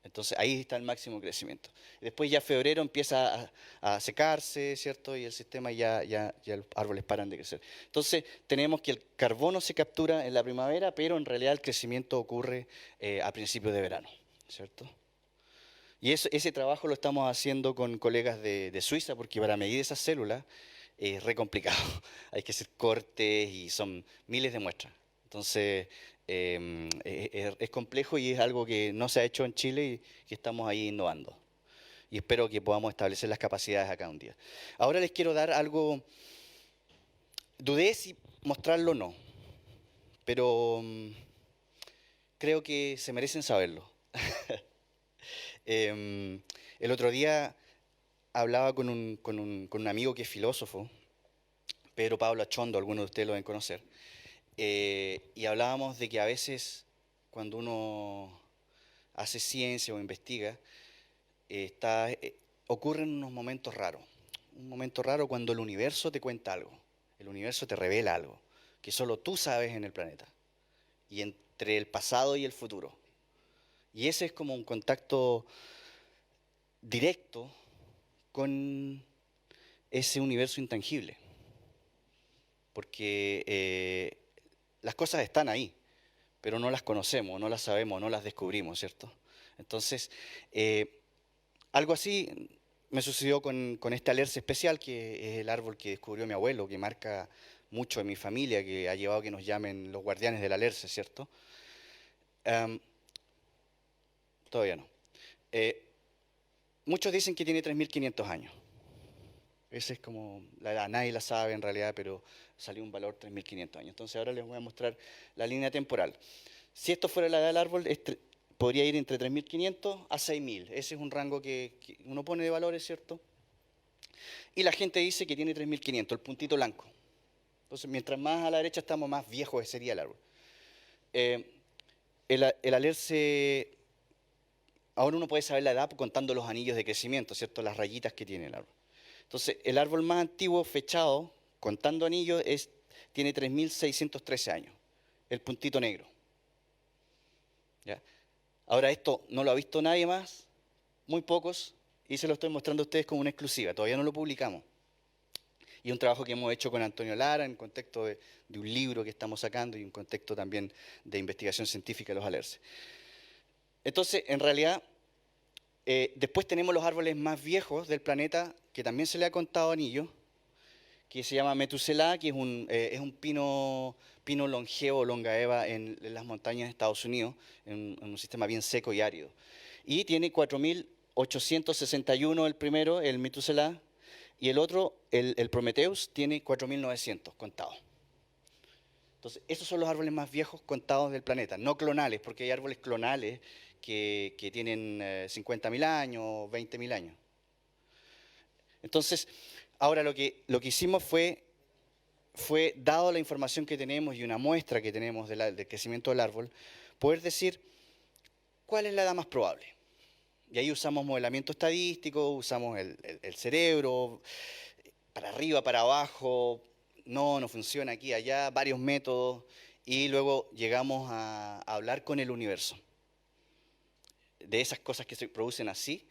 Entonces ahí está el máximo crecimiento. Después ya febrero empieza a secarse, ¿cierto? Y el sistema ya los árboles paran de crecer. Entonces tenemos que el carbono se captura en la primavera, pero en realidad el crecimiento ocurre a principios de verano, ¿cierto? Y ese trabajo lo estamos haciendo con colegas de Suiza, porque para medir esas células es re complicado. Hay que hacer cortes y son miles de muestras. Entonces es complejo y es algo que no se ha hecho en Chile y que estamos ahí innovando. Y espero que podamos establecer las capacidades acá un día. Ahora les quiero dar algo, dudé si mostrarlo o no, pero creo que se merecen saberlo. El otro día hablaba con un amigo que es filósofo, Pedro Pablo Achondo, algunos de ustedes lo deben conocer. Y hablábamos de que a veces cuando uno hace ciencia o investiga, ocurren unos momentos raros. Un momento raro cuando el universo te cuenta algo, el universo te revela algo que solo tú sabes en el planeta, y entre el pasado y el futuro. Y ese es como un contacto directo con ese universo intangible, porque las cosas están ahí, pero no las conocemos, no las sabemos, no las descubrimos, ¿cierto? Entonces, algo así me sucedió con este alerce especial, que es el árbol que descubrió mi abuelo, que marca mucho en mi familia, que ha llevado a que nos llamen los guardianes del alerce, ¿cierto? Am, todavía no. Eh, Muchos dicen que tiene 3.500 años. Esa es como la edad, nadie la sabe en realidad, pero salió un valor 3.500 años. Entonces ahora les voy a mostrar la línea temporal. Si esto fuera la edad del árbol, podría ir entre 3.500 a 6.000. Ese es un rango que uno pone de valores, ¿cierto? Y la gente dice que tiene 3.500, el puntito blanco. Entonces, mientras más a la derecha estamos, más viejo sería el árbol. Eh, el alerce, ahora uno puede saber la edad contando los anillos de crecimiento, ¿cierto? Las rayitas que tiene el árbol. Entonces, el árbol más antiguo fechado, contando anillos, tiene 3.613 años, el puntito negro. ¿Ya? Ahora esto no lo ha visto nadie más, muy pocos, y se lo estoy mostrando a ustedes como una exclusiva, todavía no lo publicamos. Y un trabajo que hemos hecho con Antonio Lara en contexto de un libro que estamos sacando y un contexto también de investigación científica de los alerces. Entonces, en realidad, después tenemos los árboles más viejos del planeta, que también se le ha contado anillo, que se llama Methuselah, que es un pino longevo, longaeva en las montañas de Estados Unidos, en un sistema bien seco y árido. Y tiene 4.861 el primero, el Methuselah, y el otro, el Prometheus, tiene 4.900 contados. Entonces, esos son los árboles más viejos contados del planeta, no clonales, porque hay árboles clonales que tienen 50.000 años, 20.000 años. Entonces, ahora lo que hicimos fue, dado la información que tenemos y una muestra que tenemos del crecimiento del árbol, poder decir cuál es la edad más probable. Y ahí usamos modelamiento estadístico, usamos el cerebro, para arriba, para abajo, no funciona aquí, allá, varios métodos, y luego llegamos a hablar con el universo, de esas cosas que se producen así,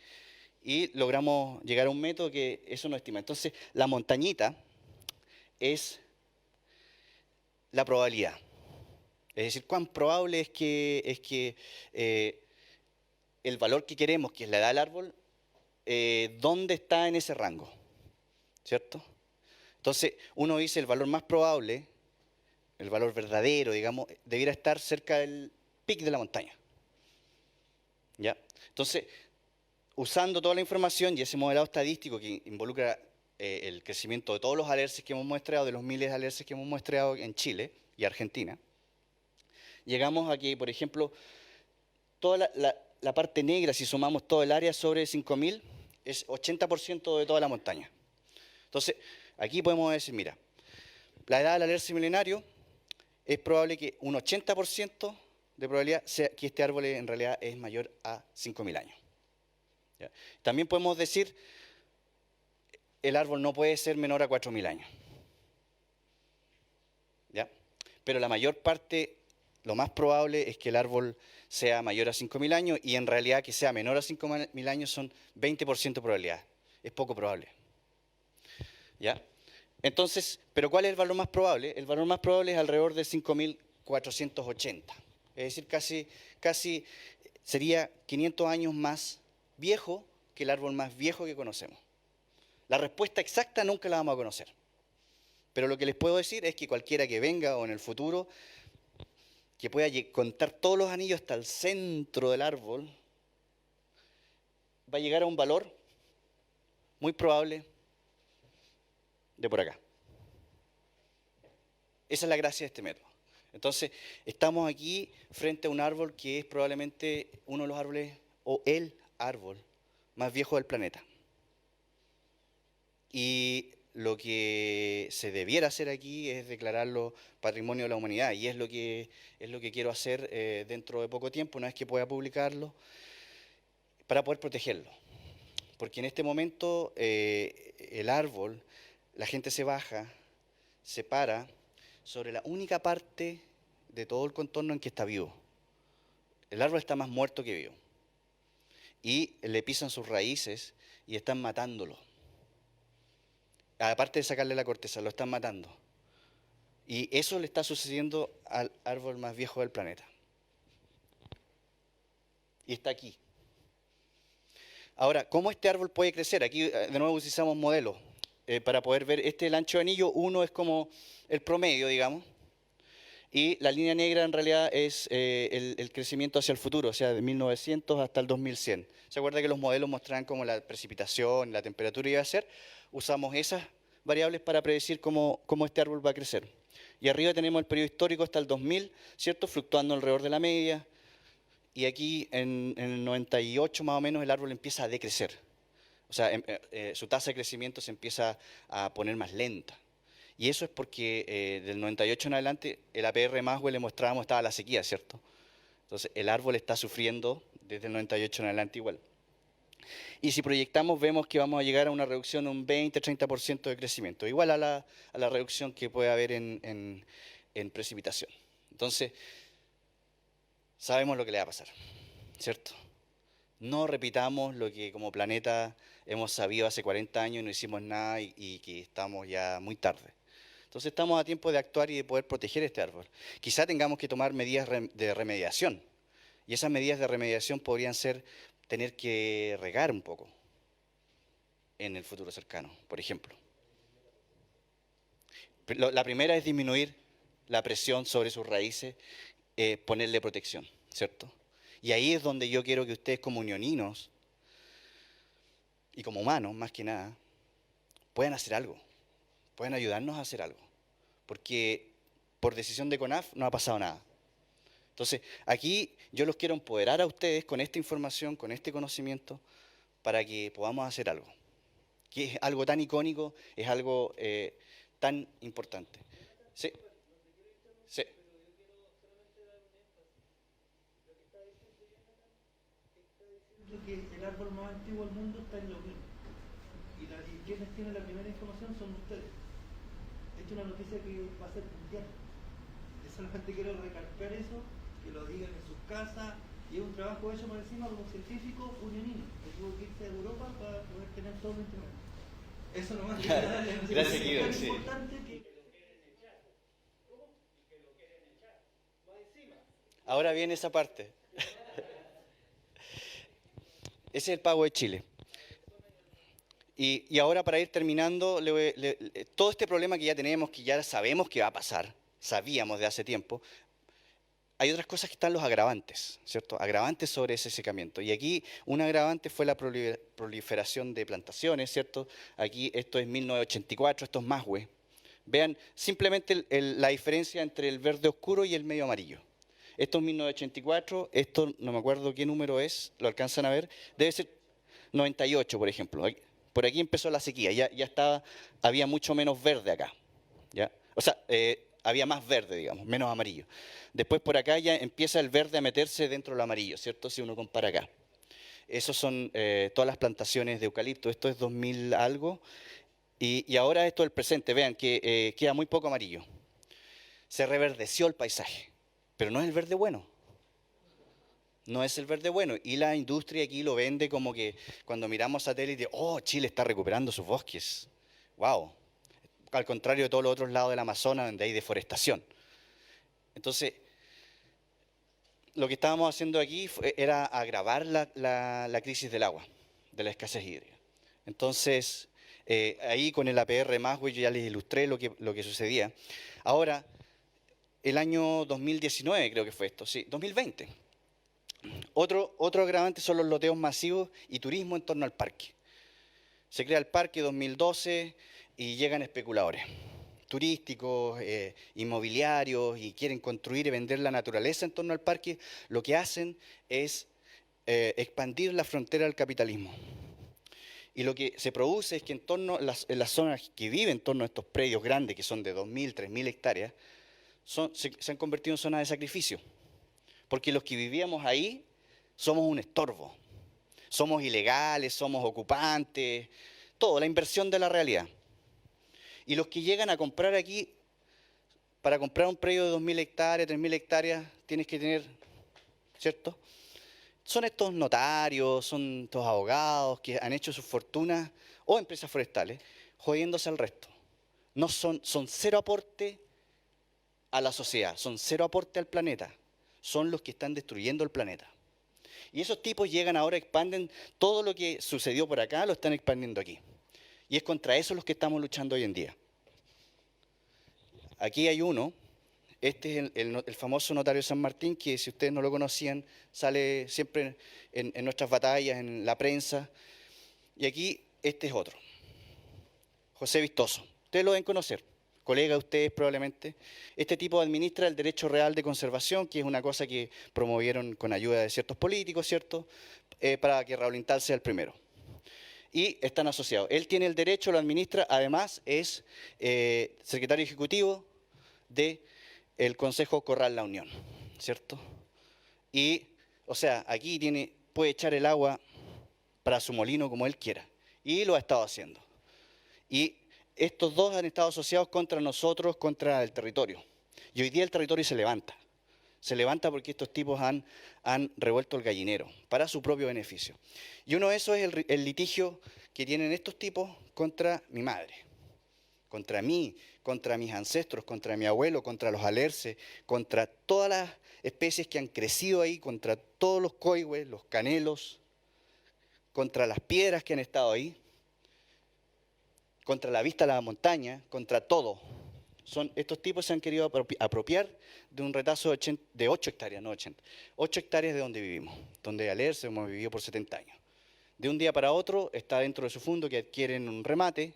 y logramos llegar a un método que eso nos estima. Entonces, la montañita es la probabilidad. Es decir, cuán probable es que el valor que queremos, que es la edad del árbol, dónde está en ese rango, ¿cierto? Entonces, uno dice el valor más probable, el valor verdadero, digamos, debiera estar cerca del pic de la montaña. ¿Ya? Entonces, usando toda la información y ese modelado estadístico que involucra el crecimiento de todos los alerces que hemos muestreado, de los miles de alerces que hemos muestreado en Chile y Argentina, llegamos a que, por ejemplo, toda la parte negra, si sumamos todo el área sobre 5.000, es 80% de toda la montaña. Entonces, aquí podemos decir, mira, la edad del alerce milenario es probable que un 80% de probabilidad sea que este árbol en realidad es mayor a 5.000 años. ¿Ya? También podemos decir, el árbol no puede ser menor a 4.000 años. ¿Ya? Pero la mayor parte, lo más probable es que el árbol sea mayor a 5.000 años y en realidad que sea menor a 5.000 años son 20% de probabilidad. Es poco probable. ¿Ya? Entonces, ¿pero cuál es el valor más probable? El valor más probable es alrededor de 5.480. Es decir, casi sería 500 años más viejo que el árbol más viejo que conocemos. La respuesta exacta nunca la vamos a conocer. Pero lo que les puedo decir es que cualquiera que venga o en el futuro, que pueda contar todos los anillos hasta el centro del árbol, va a llegar a un valor muy probable de por acá. Esa es la gracia de este método. Entonces, estamos aquí frente a un árbol que es probablemente uno de los árboles, o el árbol más viejo del planeta. Y lo que se debiera hacer aquí es declararlo Patrimonio de la Humanidad, y es lo que quiero hacer dentro de poco tiempo, una vez que pueda publicarlo, para poder protegerlo. Porque en este momento el árbol, la gente se baja, se para sobre la única parte de todo el contorno en que está vivo. El árbol está más muerto que vivo. Y le pisan sus raíces y están matándolo. Aparte de sacarle la corteza, lo están matando. Y eso le está sucediendo al árbol más viejo del planeta. Y está aquí. Ahora, ¿cómo este árbol puede crecer? Aquí de nuevo utilizamos modelos para poder ver. El ancho de anillo, 1 es como el promedio, digamos. Y la línea negra en realidad es el crecimiento hacia el futuro, o sea, de 1900 hasta el 2100. ¿Se acuerda que los modelos mostraban cómo la precipitación, la temperatura iba a ser? Usamos esas variables para predecir cómo este árbol va a crecer. Y arriba tenemos el periodo histórico hasta el 2000, ¿cierto? Fluctuando alrededor de la media. Y aquí en el 98 más o menos el árbol empieza a decrecer. O sea, su tasa de crecimiento se empieza a poner más lenta. Y eso es porque del 98 en adelante el APR Maxwell le mostrábamos estaba la sequía, ¿cierto? Entonces el árbol está sufriendo desde el 98 en adelante igual. Y si proyectamos vemos que vamos a llegar a una reducción de un 20-30% de crecimiento, igual a la reducción que puede haber en precipitación. Entonces, sabemos lo que le va a pasar, ¿cierto? No repitamos lo que como planeta hemos sabido hace 40 años y no hicimos nada y que estamos ya muy tarde. Entonces estamos a tiempo de actuar y de poder proteger este árbol. Quizá tengamos que tomar medidas de remediación. Y esas medidas de remediación podrían ser tener que regar un poco en el futuro cercano, por ejemplo. La primera es disminuir la presión sobre sus raíces, ponerle protección, ¿cierto? Y ahí es donde yo quiero que ustedes como unioninos y como humanos, más que nada, puedan hacer algo. Pueden ayudarnos a hacer algo, porque por decisión de CONAF no ha pasado nada. Entonces, aquí yo los quiero empoderar a ustedes con esta información, con este conocimiento, para que podamos hacer algo, que es algo tan icónico, es algo tan importante. Sí, sí. Que el árbol más antiguo del mundo está en Longín y quienes tienen la primera información son ustedes. Esta es una noticia que va a ser mundial. Yo solamente quiero recalcar eso, que lo digan en sus casas, y es un trabajo hecho por encima como científico unionino, que tuvo que irse a Europa para poder tener todo el internet. Eso nomás quería darle a Gracias, Guido, es sí. importante que Ahora viene esa parte. Ese es el pago de Chile. Y ahora para ir terminando, todo este problema que ya tenemos, que ya sabemos que va a pasar, sabíamos de hace tiempo, hay otras cosas que están los agravantes, ¿cierto? Agravantes sobre ese secamiento. Y aquí un agravante fue la proliferación de plantaciones, ¿cierto? Aquí esto es 1984, esto es Maxwell. Vean simplemente la diferencia entre el verde oscuro y el medio amarillo. Esto es 1984, esto no me acuerdo qué número es, lo alcanzan a ver, debe ser 98, por ejemplo. Por aquí empezó la sequía, había mucho menos verde acá, ¿ya? O sea, había más verde, digamos, menos amarillo. Después por acá ya empieza el verde a meterse dentro del amarillo, ¿cierto? Si uno compara acá. Esos son todas las plantaciones de eucalipto, esto es 2000 algo, y ahora esto es el presente, vean que queda muy poco amarillo. Se reverdeció el paisaje, pero no es el verde bueno. No es el verde bueno. Y la industria aquí lo vende como que cuando miramos satélite, oh, Chile está recuperando sus bosques. Wow. Al contrario de todos los otros lados del Amazonas donde hay deforestación. Entonces, lo que estábamos haciendo aquí era agravar la crisis del agua, de la escasez hídrica. Entonces, ahí con el APR Maxwell yo ya les ilustré lo que sucedía. Ahora, el año 2019 creo que fue esto, sí, 2020. Otro agravante son los loteos masivos y turismo en torno al parque. Se crea el parque 2012 y llegan especuladores turísticos, inmobiliarios, y quieren construir y vender la naturaleza en torno al parque. Lo que hacen es expandir la frontera del capitalismo. Y lo que se produce es que en las zonas que viven en torno a estos predios grandes, que son de 2.000, 3.000 hectáreas, se han convertido en zonas de sacrificio. Porque los que vivíamos ahí somos un estorbo. Somos ilegales, somos ocupantes, todo, la inversión de la realidad. Y los que llegan a comprar aquí, para comprar un predio de 2.000 hectáreas, 3.000 hectáreas, tienes que tener ¿cierto? Son estos notarios, son estos abogados que han hecho sus fortunas, o empresas forestales, jodiéndose al resto. No son cero aporte a la sociedad, son cero aporte al planeta. Son los que están destruyendo el planeta. Y esos tipos llegan ahora, expanden todo lo que sucedió por acá, lo están expandiendo aquí. Y es contra eso los que estamos luchando hoy en día. Aquí hay uno, este es el famoso notario San Martín, que si ustedes no lo conocían, sale siempre en nuestras batallas, en la prensa. Y aquí este es otro, José Vistoso. Ustedes lo deben conocer, colega de ustedes probablemente. Este tipo administra el derecho real de conservación, que es una cosa que promovieron con ayuda de ciertos políticos, ¿cierto? Para que Raúl Intal sea el primero. Y están asociados. Él tiene el derecho, lo administra, además es secretario ejecutivo del Consejo Corral La Unión, ¿cierto? Y, o sea, aquí puede echar el agua para su molino como él quiera. Y lo ha estado haciendo. Y estos dos han estado asociados contra nosotros, contra el territorio. Y hoy día el territorio se levanta. Se levanta porque estos tipos han revuelto el gallinero para su propio beneficio. Y uno de esos es el litigio que tienen estos tipos contra mi madre, contra mí, contra mis ancestros, contra mi abuelo, contra los alerces, contra todas las especies que han crecido ahí, contra todos los coihues, los canelos, contra las piedras que han estado ahí, contra la vista a la montaña, contra todo. Estos tipos se han querido apropiar de un retazo de 8 hectáreas, no 80, 8 hectáreas de donde vivimos, donde Alerce hemos vivido por 70 años. De un día para otro está dentro de su fondo que adquieren un remate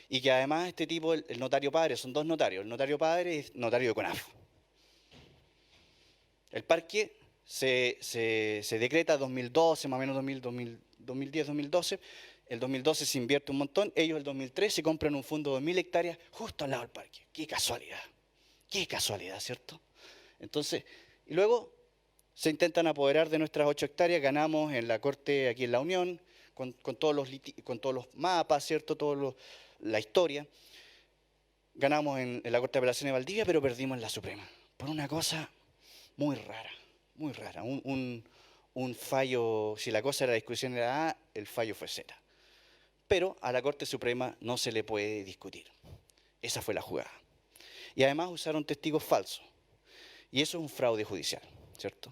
y que además este tipo, el notario padre, son dos notarios, el notario padre es notario de CONAF. El parque se decreta 2012, más o menos 2010, 2012. El 2012 se invierte un montón, ellos el 2003 se compran un fondo de 1000 hectáreas justo al lado del parque. Qué casualidad, ¿cierto? Entonces, y luego se intentan apoderar de nuestras 8 hectáreas, ganamos en la corte aquí en La Unión, con todos los mapas, ¿cierto? La historia. Ganamos en la Corte de Apelaciones de Valdivia, pero perdimos en la Suprema, por una cosa muy rara, muy rara. Un fallo, si la cosa era la discusión era A, el fallo fue Z. Pero a la Corte Suprema no se le puede discutir. Esa fue la jugada. Y además usaron testigos falsos. Y eso es un fraude judicial, ¿cierto?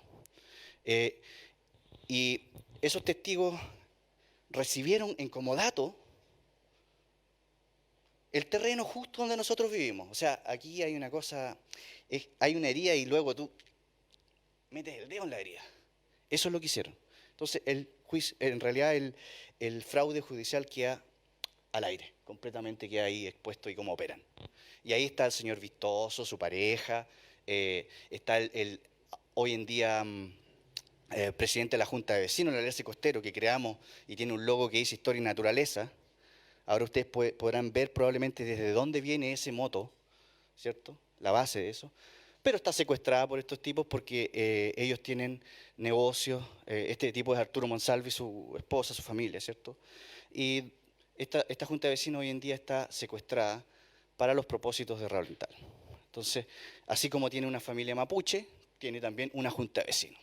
Y esos testigos recibieron en comodato el terreno justo donde nosotros vivimos. O sea, aquí hay una cosa, hay una herida y luego tú metes el dedo en la herida. Eso es lo que hicieron. Entonces, en realidad el fraude judicial queda al aire, completamente queda ahí expuesto y cómo operan. Y ahí está el señor Vistoso, su pareja, está hoy en día presidente de la Junta de Vecinos, el Alerce Costero, que creamos y tiene un logo que dice Historia y Naturaleza. Ahora ustedes podrán ver probablemente desde dónde viene ese moto, ¿cierto? La base de eso. Pero está secuestrada por estos tipos porque ellos tienen negocios. Este tipo es Arturo Monsalve, su esposa, su familia, ¿cierto? Y esta Junta de Vecinos hoy en día está secuestrada para los propósitos de Raúl Intal. Entonces, así como tiene una familia mapuche, tiene también una Junta de Vecinos.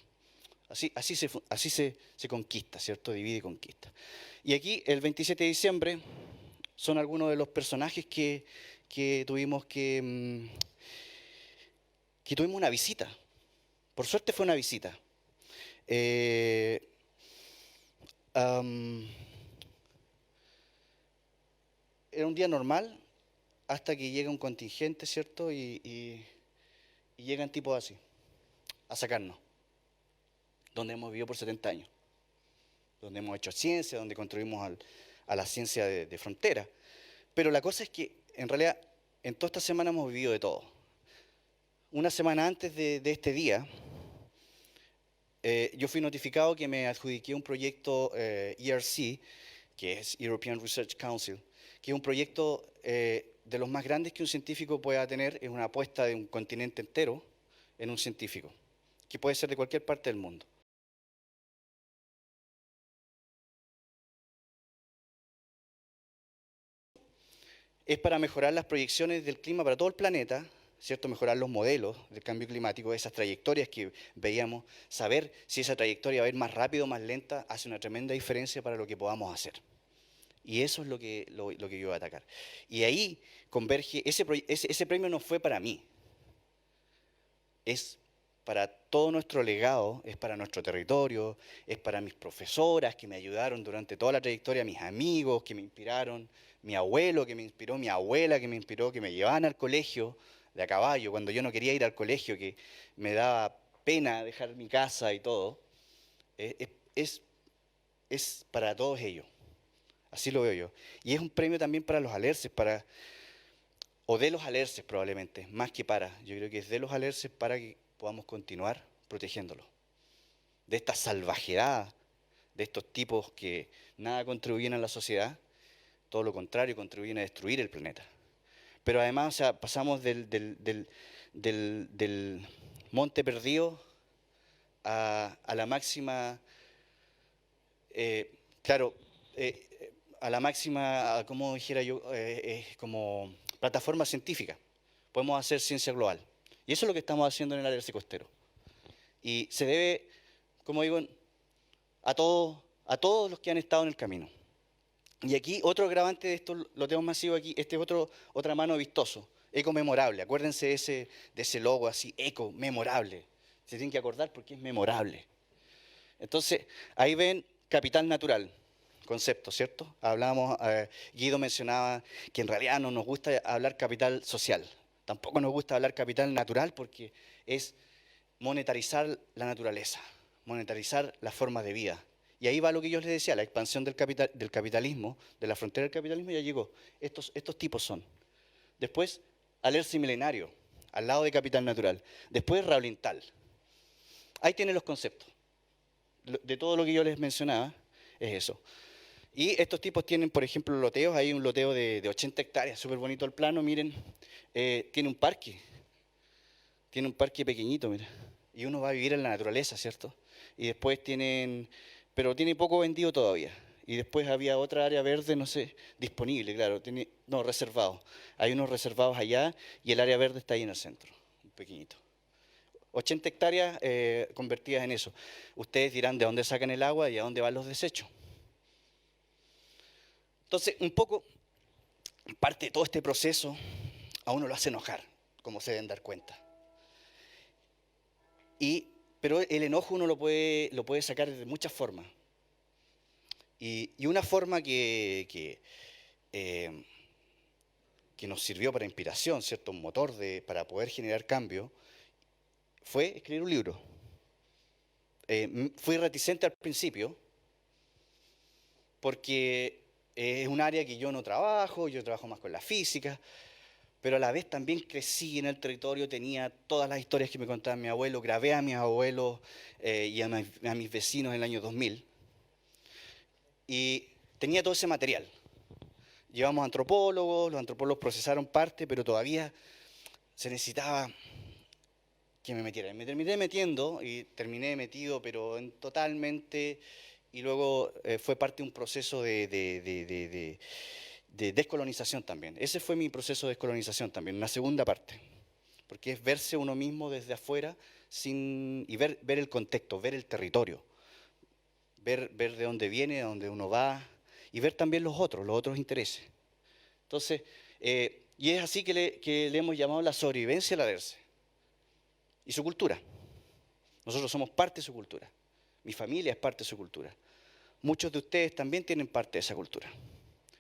Así se conquista, ¿cierto? Divide y conquista. Y aquí, el 27 de diciembre, son algunos de los personajes que tuvimos que tuvimos una visita. Por suerte fue una visita. Era un día normal hasta que llega un contingente, ¿cierto? Y llegan tipos así, a sacarnos. Donde hemos vivido por 70 años. Donde hemos hecho ciencia, donde construimos a la ciencia de frontera. Pero la cosa es que, en realidad, en toda esta semana hemos vivido de todo. Una semana antes de este día, yo fui notificado que me adjudiqué un proyecto ERC, que es European Research Council, que es un proyecto de los más grandes que un científico pueda tener, es una apuesta de un continente entero en un científico, que puede ser de cualquier parte del mundo. Es para mejorar las proyecciones del clima para todo el planeta ¿cierto? Mejorar los modelos del cambio climático, esas trayectorias que veíamos, saber si esa trayectoria va a ir más rápido o más lenta, hace una tremenda diferencia para lo que podamos hacer. Y eso es lo que yo voy a atacar. Y ahí converge, ese premio no fue para mí, es para todo nuestro legado, es para nuestro territorio, es para mis profesoras que me ayudaron durante toda la trayectoria, mis amigos que me inspiraron, mi abuelo que me inspiró, mi abuela que me inspiró, que me llevaban al colegio de a caballo, cuando yo no quería ir al colegio, que me daba pena dejar mi casa y todo. Es para todos ellos, así lo veo yo. Y es un premio también para los alerces, o de los alerces probablemente, más que para. Yo creo que es de los alerces para que podamos continuar protegiéndolos. De esta salvajedad, de estos tipos que nada contribuyen a la sociedad, todo lo contrario, contribuyen a destruir el planeta. Pero además, o sea, pasamos del monte perdido a la máxima, claro, a la máxima, como dijera yo, como plataforma científica. Podemos hacer ciencia global. Y eso es lo que estamos haciendo en el alerce costero. Y se debe, como digo, a todos los que han estado en el camino. Y aquí otro agravante de estos loteos masivos, aquí, este es otra mano vistoso, eco memorable. Acuérdense de ese logo así, eco memorable. Se tienen que acordar porque es memorable. Entonces, ahí ven capital natural, concepto, ¿cierto? Hablábamos, Guido mencionaba que en realidad no nos gusta hablar capital social. Tampoco nos gusta hablar capital natural porque es monetarizar la naturaleza, monetarizar las formas de vida. Y ahí va lo que yo les decía, la expansión del capitalismo, de la frontera del capitalismo ya llegó. Estos tipos son. Después, alerce milenario, al lado de capital natural. Después, raolintal. Ahí tienen los conceptos. De todo lo que yo les mencionaba, es eso. Y estos tipos tienen, por ejemplo, loteos. Hay un loteo de 80 hectáreas, súper bonito el plano, miren. Tiene un parque pequeñito, mira. Y uno va a vivir en la naturaleza, ¿cierto? Y después pero tiene poco vendido todavía. Y después había otra área verde, no sé, disponible, claro, reservado. Hay unos reservados allá y el área verde está ahí en el centro, un pequeñito. 80 hectáreas convertidas en eso. Ustedes dirán de dónde sacan el agua y a dónde van los desechos. Entonces, un poco, parte de todo este proceso, a uno lo hace enojar, como se deben dar cuenta. Pero el enojo uno lo puede sacar de muchas formas. Y una forma que nos sirvió para inspiración, ¿cierto? Un motor para poder generar cambio, fue escribir un libro. Fui reticente al principio, porque es un área que yo no trabajo, yo trabajo más con la física, pero a la vez también crecí en el territorio, tenía todas las historias que me contaba mi abuelo, grabé a mis abuelos y a mis vecinos en el año 2000, y tenía todo ese material. Llevamos antropólogos, los antropólogos procesaron parte, pero todavía se necesitaba que me metiera. Me terminé metiendo y terminé metido, pero totalmente, y luego fue parte de un proceso de descolonización también. Ese fue mi proceso de descolonización también, una segunda parte, porque es verse uno mismo desde afuera y ver el contexto, ver el territorio, ver de dónde viene, de dónde uno va, y ver también los otros intereses. Entonces, y es así que le hemos llamado la sobrevivencia al alerce y su cultura. Nosotros somos parte de su cultura. Mi familia es parte de su cultura. Muchos de ustedes también tienen parte de esa cultura.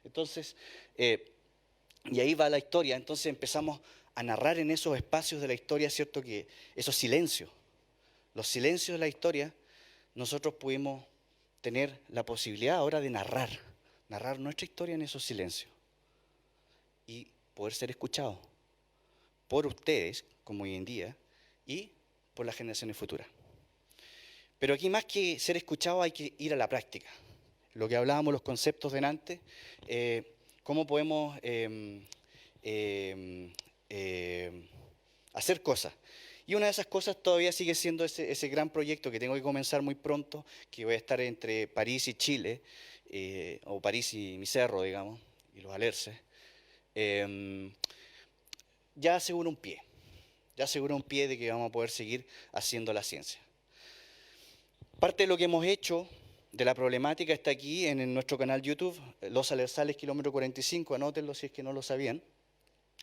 Entonces, y ahí va la historia. Entonces empezamos a narrar en esos espacios de la historia, ¿cierto? Que esos silencios, los silencios de la historia, nosotros pudimos tener la posibilidad ahora de narrar nuestra historia en esos silencios y poder ser escuchados por ustedes, como hoy en día, y por las generaciones futuras. Pero aquí más que ser escuchado hay que ir a la práctica. Lo que hablábamos, los conceptos delante, cómo podemos hacer cosas. Y una de esas cosas todavía sigue siendo ese gran proyecto que tengo que comenzar muy pronto, que voy a estar entre París y Chile, o París y mi cerro, digamos, y los alerces. Ya según un pie. te asegura un pie de que vamos a poder seguir haciendo la ciencia. Parte de lo que hemos hecho de la problemática está aquí en nuestro canal YouTube, Los Alerces kilómetro 45, anótenlo si es que no lo sabían.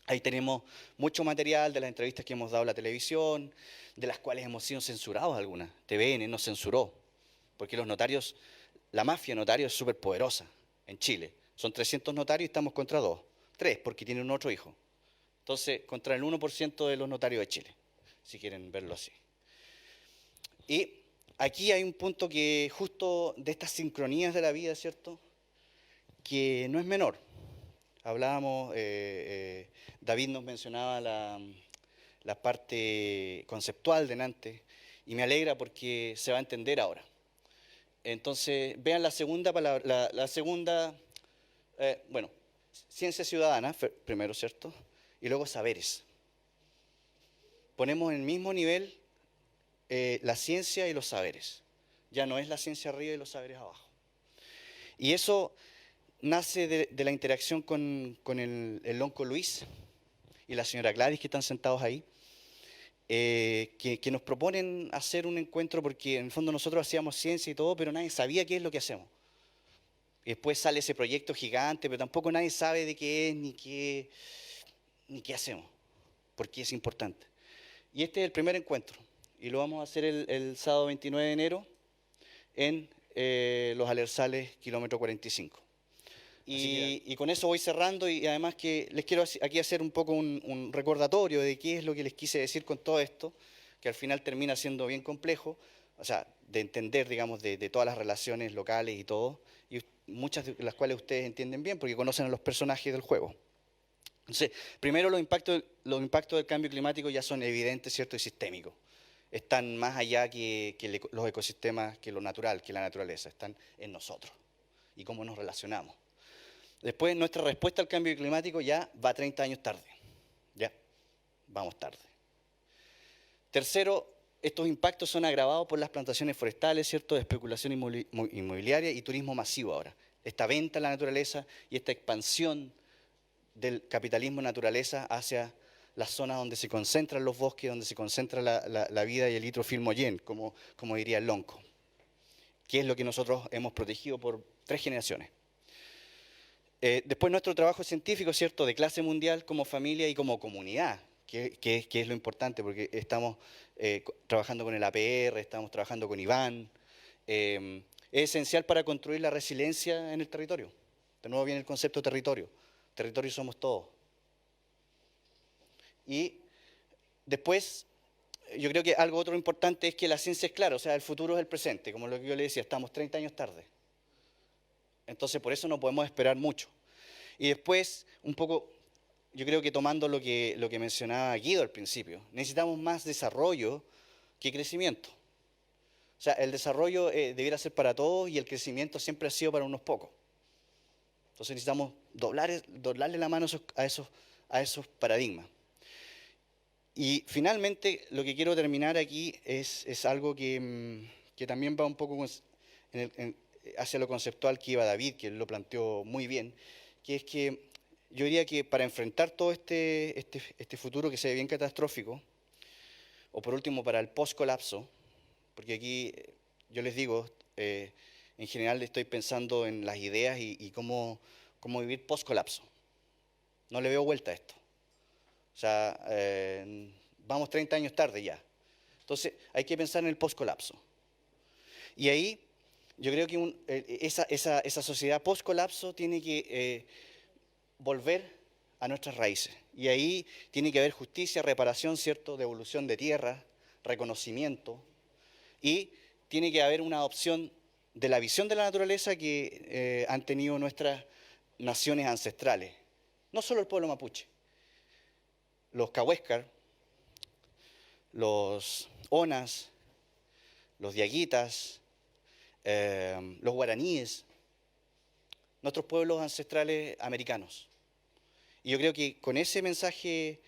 Ahí tenemos mucho material de las entrevistas que hemos dado a la televisión, de las cuales hemos sido censurados algunas. TVN nos censuró, porque los notarios, la mafia notario es súper poderosa en Chile. Son 300 notarios y estamos contra 2, 3, porque tienen otro hijo. Entonces, contra el 1% de los notarios de Chile, si quieren verlo así. Y aquí hay un punto que justo de estas sincronías de la vida, ¿cierto?, que no es menor. Hablábamos, David nos mencionaba la parte conceptual delante, y me alegra porque se va a entender ahora. Entonces, vean la segunda palabra, la segunda, bueno, ciencia ciudadana, primero, ¿cierto? Y luego saberes. Ponemos en el mismo nivel la ciencia y los saberes. Ya no es la ciencia arriba y los saberes abajo. Y eso nace de la interacción con el lonco Luis y la señora Gladys, que están sentados ahí, que nos proponen hacer un encuentro, porque en el fondo nosotros hacíamos ciencia y todo, pero nadie sabía qué es lo que hacemos. Y después sale ese proyecto gigante, pero tampoco nadie sabe de qué es ni qué hacemos, porque es importante. Y este es el primer encuentro, y lo vamos a hacer el sábado 29 de enero en Los Alerces kilómetro 45. Y con eso voy cerrando, y además que les quiero aquí hacer un poco un recordatorio de qué es lo que les quise decir con todo esto, que al final termina siendo bien complejo, o sea, de entender, digamos, de todas las relaciones locales y todo, y muchas de las cuales ustedes entienden bien porque conocen a los personajes del juego. Entonces, primero los impactos del cambio climático ya son evidentes, ¿cierto?, y sistémicos. Están más allá que los ecosistemas, que lo natural, que la naturaleza, están en nosotros y cómo nos relacionamos. Después, nuestra respuesta al cambio climático ya va 30 años tarde. Ya, vamos tarde. Tercero, estos impactos son agravados por las plantaciones forestales, ¿cierto?, de especulación inmobiliaria y turismo masivo ahora. Esta venta a la naturaleza y esta expansión del capitalismo naturaleza hacia las zonas donde se concentran los bosques, donde se concentra la vida y el litrofil moyén, como diría el lonco, que es lo que nosotros hemos protegido por 3 generaciones. Después nuestro trabajo científico, ¿cierto?, de clase mundial como familia y como comunidad, que es lo importante, porque estamos trabajando con el APR, estamos trabajando con Iván. Es esencial para construir la resiliencia en el territorio. De nuevo viene el concepto de territorio. Territorio somos todos. Y después, yo creo que algo otro importante es que la ciencia es clara, o sea, el futuro es el presente, como lo que yo le decía, estamos 30 años tarde. Entonces, por eso no podemos esperar mucho. Y después, un poco, yo creo que tomando lo que mencionaba Guido al principio, necesitamos más desarrollo que crecimiento. O sea, el desarrollo debiera ser para todos y el crecimiento siempre ha sido para unos pocos. Entonces necesitamos doblarle la mano a esos paradigmas. Y finalmente, lo que quiero terminar aquí es algo que también va un poco hacia lo conceptual que iba David, que él lo planteó muy bien, que es que yo diría que para enfrentar todo este futuro que se ve bien catastrófico, o por último para el post-colapso, porque aquí yo les digo, en general estoy pensando en las ideas y cómo vivir post-colapso. No le veo vuelta a esto. O sea, vamos 30 años tarde ya. Entonces hay que pensar en el post-colapso. Y ahí yo creo que esa sociedad post-colapso tiene que volver a nuestras raíces. Y ahí tiene que haber justicia, reparación, ¿cierto?, devolución de tierra, reconocimiento. Y tiene que haber una adopción de la visión de la naturaleza que han tenido nuestras naciones ancestrales. No solo el pueblo mapuche. Los cahuéscar, los onas, los diaguitas, los guaraníes, nuestros pueblos ancestrales americanos. Y yo creo que con ese mensaje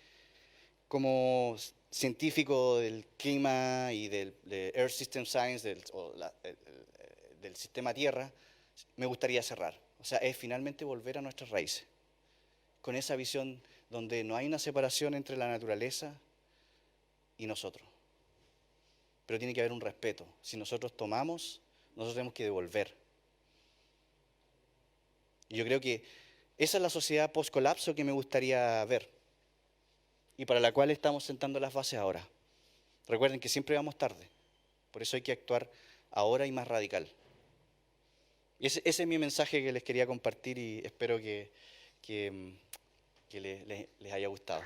como científico del clima y de Earth System Science, del sistema Tierra, me gustaría cerrar. O sea, es finalmente volver a nuestras raíces, con esa visión donde no hay una separación entre la naturaleza y nosotros. Pero tiene que haber un respeto. Si nosotros tomamos, nosotros tenemos que devolver. Y yo creo que esa es la sociedad post-colapso que me gustaría ver y para la cual estamos sentando las bases ahora. Recuerden que siempre vamos tarde, por eso hay que actuar ahora y más radical. Y ese es mi mensaje que les quería compartir y espero que les haya gustado.